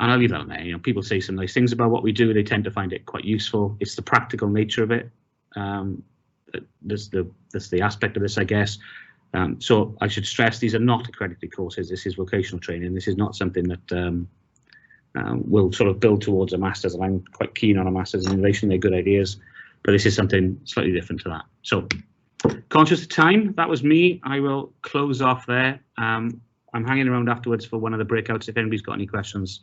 And I'll leave that on there. You know, people say some nice things about what we do. They tend to find it quite useful. It's the practical nature of it. That's the aspect of this, I guess. So I should stress, these are not accredited courses. This is vocational training. This is not something that will sort of build towards a master's. And I'm quite keen on a master's in innovation. They're good ideas, but this is something slightly different to that. So conscious of time, that was me. I will close off there. I'm hanging around afterwards for one of the breakouts if anybody's got any questions.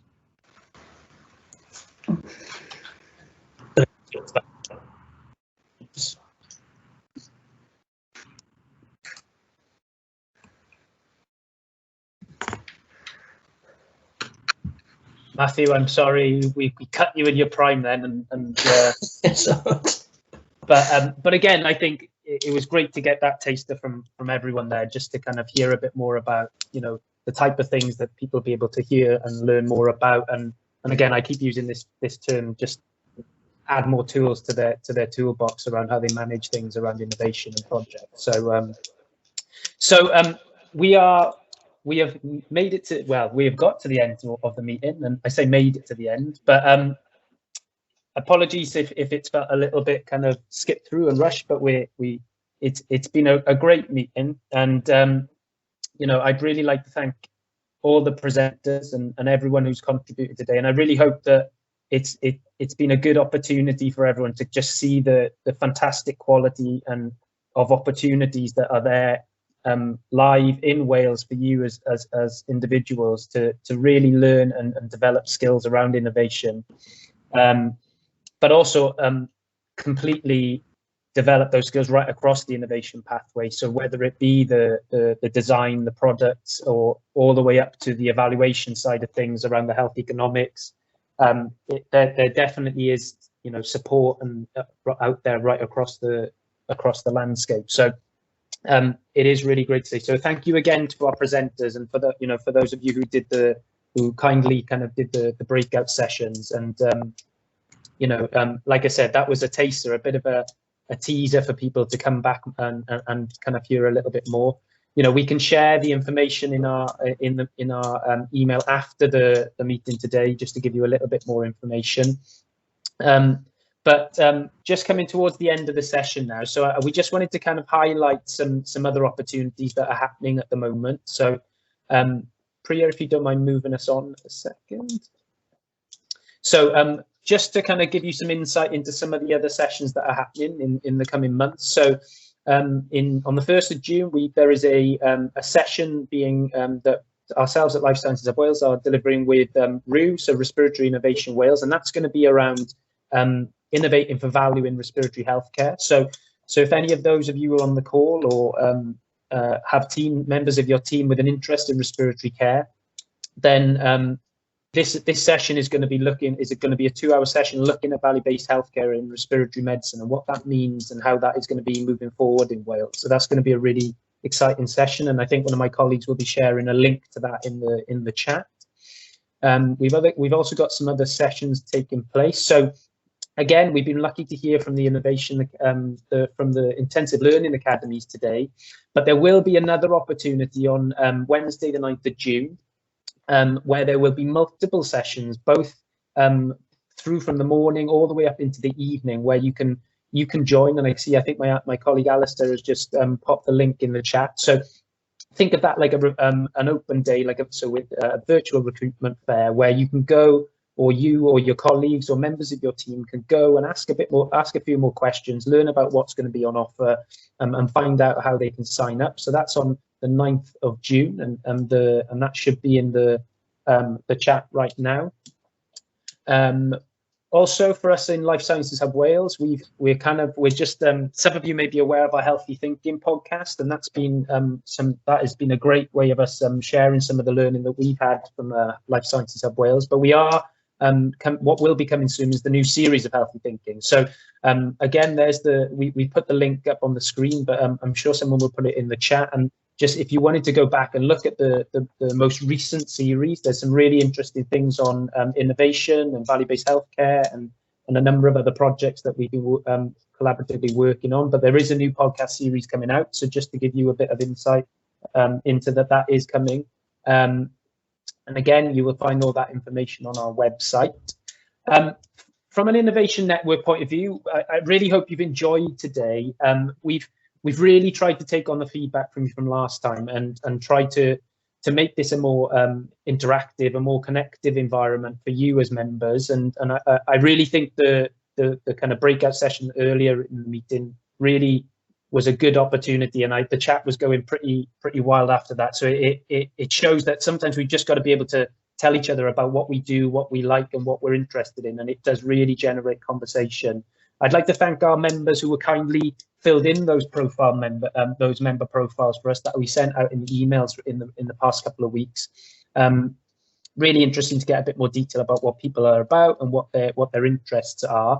Matthew, I'm sorry we cut you in your prime then, but again, I think it was great to get that taster from everyone there, just to kind of hear a bit more about, you know, the type of things that people will be able to hear and learn more about. And again, I keep using this term, just add more tools to their toolbox around how they manage things around innovation and projects. So we have made it to, well, we have got to the end of the meeting, and I say made it to the end, but apologies if it's felt a little bit kind of skipped through and rushed, but it's been a great meeting. And you know, I'd really like to thank all the presenters and everyone who's contributed today, and I really hope that it's been a good opportunity for everyone to just see the fantastic quality and of opportunities that are there live in Wales for you as individuals to really learn and develop skills around innovation, but also completely develop those skills right across the innovation pathway. So whether it be the design, the products, or all the way up to the evaluation side of things around the health economics, there definitely is, you know, support and out there right across the landscape. So it is really great to see. So thank you again to our presenters, and for the, you know, for those of you who kindly kind of did the breakout sessions. And you know, like I said, that was a taster, a bit of a teaser for people to come back and kind of hear a little bit more. You know, we can share the information in our email after the meeting today, just to give you a little bit more information. But just coming towards the end of the session now, so we just wanted to kind of highlight some other opportunities that are happening at the moment. So Priya, if you don't mind moving us on a second. So just to kind of give you some insight into some of the other sessions that are happening in the coming months. So on the 1st of June, there is a session being that ourselves at Life Sciences of Wales are delivering with REW, so Respiratory Innovation Wales, and that's going to be around innovating for value in respiratory healthcare. So if any of those of you are on the call or have team members of your team with an interest in respiratory care, then this session is going to be a 2-hour session looking at value-based healthcare in respiratory medicine and what that means and how that is going to be moving forward in Wales. So that's going to be a really exciting session, and I think one of my colleagues will be sharing a link to that in the chat. We've also got some other sessions taking place. So again, we've been lucky to hear from the innovation from the intensive learning academies today, but there will be another opportunity on Wednesday the 9th of June, where there will be multiple sessions, both through from the morning all the way up into the evening, where you can join. And I think my colleague Alistair has just popped the link in the chat. So think of that like an open day, with a virtual recruitment fair, where you can go, or you or your colleagues or members of your team can go and ask a few more questions, learn about what's going to be on offer, and find out how they can sign up. So that's on the 9th of June, and that should be in the chat right now. Also, for us in Life Sciences Hub Wales, we're just some of you may be aware of our Healthy Thinking podcast, and that has been a great way of us sharing some of the learning that we've had from Life Sciences Hub Wales. But we are what will be coming soon is the new series of Healthy Thinking. So again, we put the link up on the screen, but I'm sure someone will put it in the chat. And just if you wanted to go back and look at the most recent series, there's some really interesting things on innovation and value-based healthcare and a number of other projects that we've been collaboratively working on. But there is a new podcast series coming out. So just to give you a bit of insight into that is coming. And again, you will find all that information on our website. From an innovation network point of view, I really hope you've enjoyed today. We've really tried to take on the feedback from you from last time and try to make this a more interactive, a more connective environment for you as members. And I really think the kind of breakout session earlier in the meeting really was a good opportunity, and the chat was going pretty wild after that. So it shows that sometimes we've just got to be able to tell each other about what we do, what we like, and what we're interested in, and it does really generate conversation. I'd like to thank our members who were kindly filled in those member profiles for us that we sent out in the emails in the past couple of weeks. Really interesting to get a bit more detail about what people are about and what their interests are.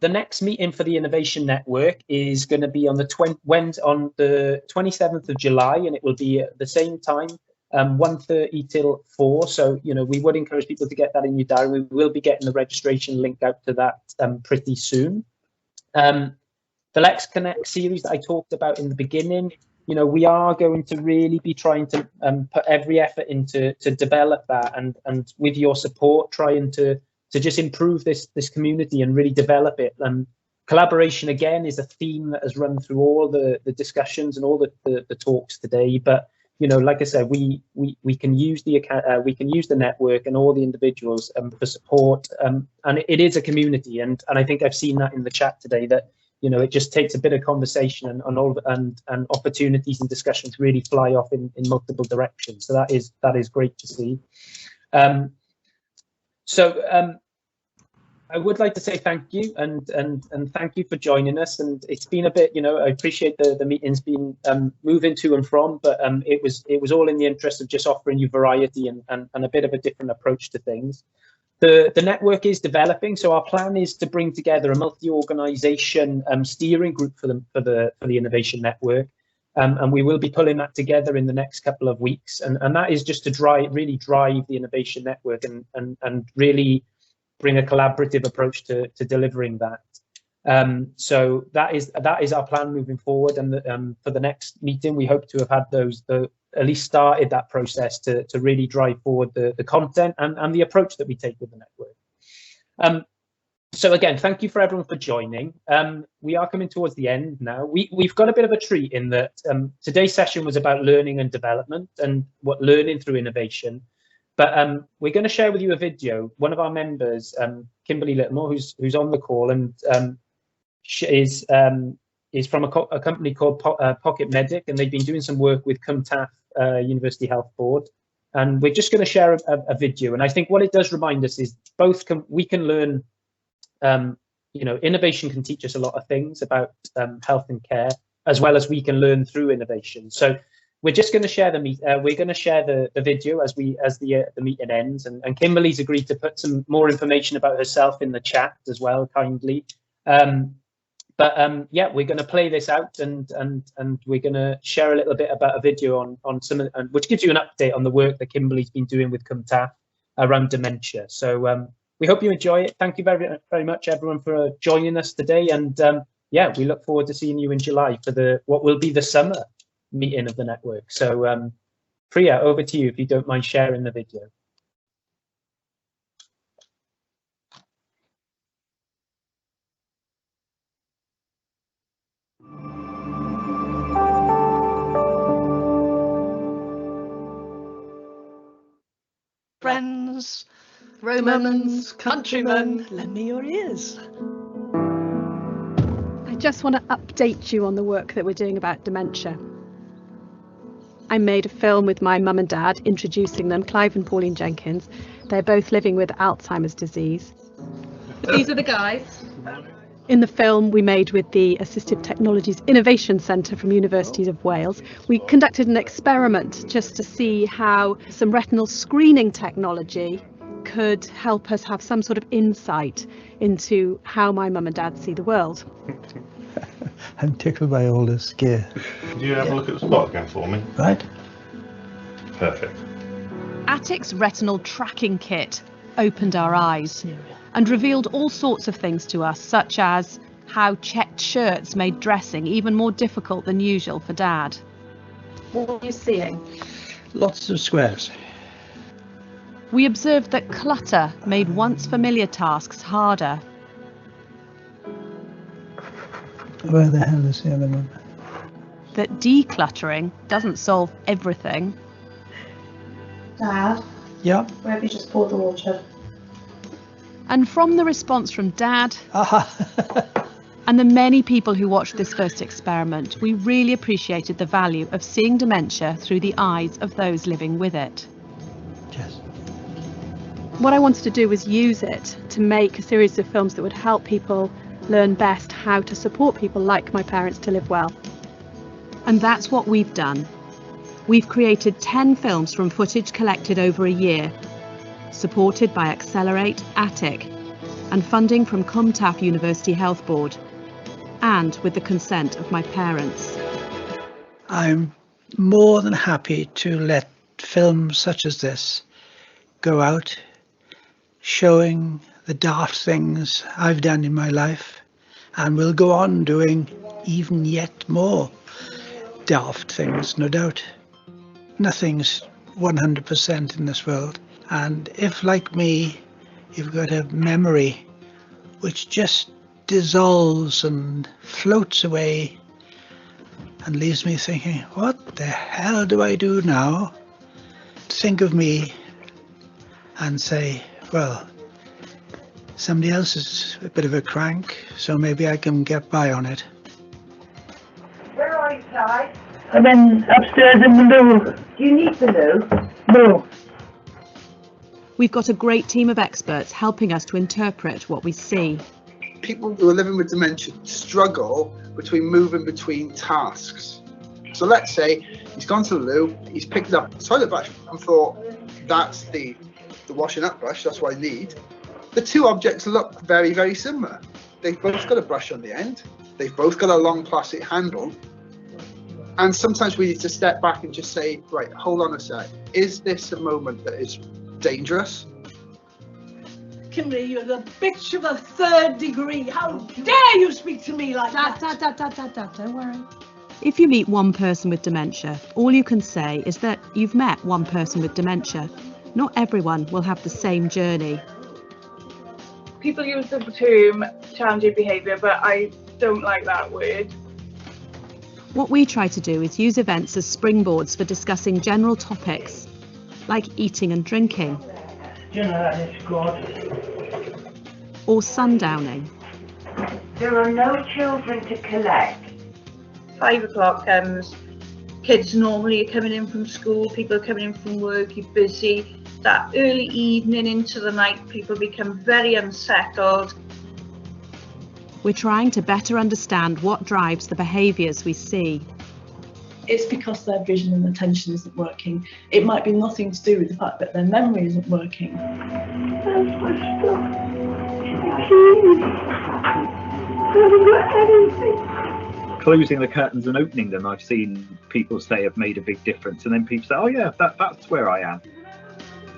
The next meeting for the Innovation Network is going to be on the 27th of July, and it will be at the same time, 1:30 till 4. So, we would encourage people to get that in your diary. We will be getting the registration link out to that pretty soon. The Let's Connect series that I talked about in the beginning, we are going to really be trying to put every effort into develop that, and with your support, trying to just improve this community and really develop it. Collaboration again is a theme that has run through all the discussions and all the talks today. But like I said, we can use the network and all the individuals for support, and it is a community. And I think I've seen that in the chat today, that it just takes a bit of conversation and opportunities and discussions really fly off in multiple directions. So that is great to see. I would like to say thank you and thank you for joining us. And it's been a bit, I appreciate the meeting's been moving to and from, but it was all in the interest of just offering you variety and a bit of a different approach to things. The network is developing, so our plan is to bring together a multi-organisation steering group for the Innovation Network, and we will be pulling that together in the next couple of weeks. And that is just to really drive the Innovation Network and really bring a collaborative approach to delivering that. So that is our plan moving forward. And for the next meeting, we hope to have had at least started that process to really drive forward the content and the approach that we take with the network. So again, thank you for everyone for joining. We are coming towards the end now. We've got a bit of a treat in that today's session was about learning and development and learning through innovation. But we're going to share with you a video. One of our members, Kimberly Littlemore, who's on the call, and she is is from a company called Pocket Medic, and they've been doing some work with Cumtaff University Health Board. And we're just going to share a video. And I think what it does remind us is we can learn, innovation can teach us a lot of things about health and care, as well as we can learn through innovation. So we're just going to share the video as the meeting ends. And Kimberly's agreed to put some more information about herself in the chat as well, kindly. Yeah, we're going to play this out, and we're going to share a little bit about a video on some, which gives you an update on the work that Kimberly's been doing with Cumtaff around dementia. So we hope you enjoy it. Thank you very, very much, everyone, for joining us today. And yeah, we look forward to seeing you in July for what will be the summer meeting of the network. So Priya, over to you if you don't mind sharing the video. Friends, Romans, countrymen, lend me your ears. I just want to update you on the work that we're doing about dementia. I made a film with my mum and dad introducing them, Clive and Pauline Jenkins. They're both living with Alzheimer's disease. These are the guys. In the film we made with the Assistive Technologies Innovation Centre from University of Wales, we conducted an experiment just to see how some retinal screening technology could help us have some sort of insight into how my mum and dad see the world. I'm tickled by all this gear. Could you have a look at the spot again for me? Right. Perfect. Attic's retinal tracking kit opened our eyes and revealed all sorts of things to us, such as how checked shirts made dressing even more difficult than usual for Dad. What are you seeing? Lots of squares. We observed that clutter made once familiar tasks harder. Where the hell is the other one? That decluttering doesn't solve everything. Dad? Yeah? Where have you just poured the water? And from the response from Dad and the many people who watched this first experiment, we really appreciated the value of seeing dementia through the eyes of those living with it. Yes. What I wanted to do was use it to make a series of films that would help people learn best how to support people like my parents to live well. And that's what we've done. We've created 10 films from footage collected over a year, supported by Accelerate, Attic, and funding from Cumtaff University Health Board, and with the consent of my parents. I'm more than happy to let films such as this go out, showing the daft things I've done in my life, and will go on doing even yet more daft things, no doubt. Nothing's 100% in this world. And if, like me, you've got a memory which just dissolves and floats away and leaves me thinking, what the hell do I do now? Think of me and say, well, somebody else is a bit of a crank, so maybe I can get by on it. Where are you, Clyde? I'm in upstairs in the loo. Do you need the loo? No. We've got a great team of experts helping us to interpret what we see. People who are living with dementia struggle moving between tasks. So let's say he's gone to the loo, he's picked up a toilet brush and thought, that's the washing up brush, that's what I need. The two objects look very, very similar. They've both got a brush on the end, they've both got a long plastic handle, and sometimes we need to step back and just say, right, hold on a sec, is this a moment that is dangerous? Kimberly, you're the bitch of a third degree. How dare you speak to me like that? Dad, don't worry. If you meet one person with dementia, all you can say is that you've met one person with dementia. Not everyone will have the same journey. People use the term challenging behaviour, but I don't like that word. What we try to do is use events as springboards for discussing general topics, like eating and drinking, or sundowning. There are no children to collect. 5 o'clock comes, kids normally are coming in from school, people are coming in from work, you're busy. That early evening into the night, people become very unsettled. We're trying to better understand what drives the behaviours we see. It's because their vision and attention isn't working. It might be nothing to do with the fact that their memory isn't working. Where's my stuff? Please. I haven't got anything. Closing the curtains and opening them, I've seen people say have made a big difference, and then people say, oh yeah, that's where I am.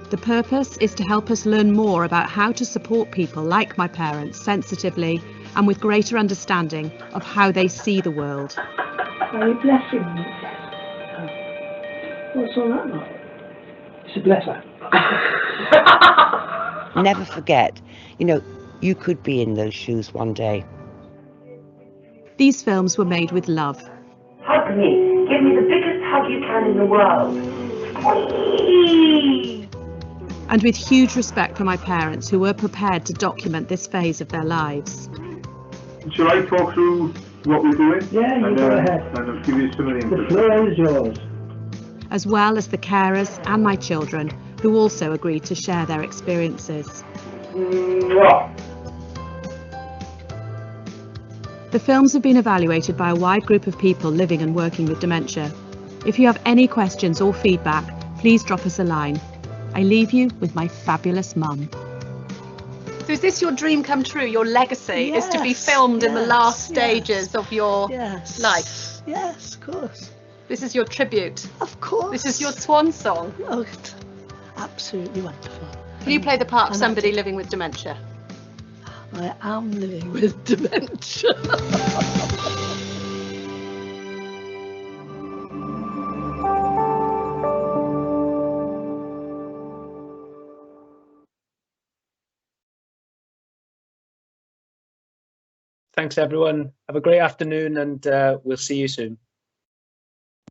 The purpose is to help us learn more about how to support people like my parents sensitively and with greater understanding of how they see the world. Are you blessing me? What's all that about? It's a blesser. Never forget, you could be in those shoes one day. These films were made with love. Hug me. Give me the biggest hug you can in the world. Whee! And with huge respect for my parents who were prepared to document this phase of their lives. Shall I talk through what we're doing? Yeah, you go ahead. And I'll give you some of the The floor is yours. As well as the carers and my children who also agreed to share their experiences. The films have been evaluated by a wide group of people living and working with dementia. If you have any questions or feedback, please drop us a line. I leave you with my fabulous mum. So is this your dream come true? Your legacy is to be filmed in the last stages of your life? Yes, of course. This is your tribute? Of course. This is your swan song? Oh, absolutely wonderful. Can you play the part of somebody living with dementia? I am living with dementia. Thanks, everyone. Have a great afternoon, and we'll see you soon.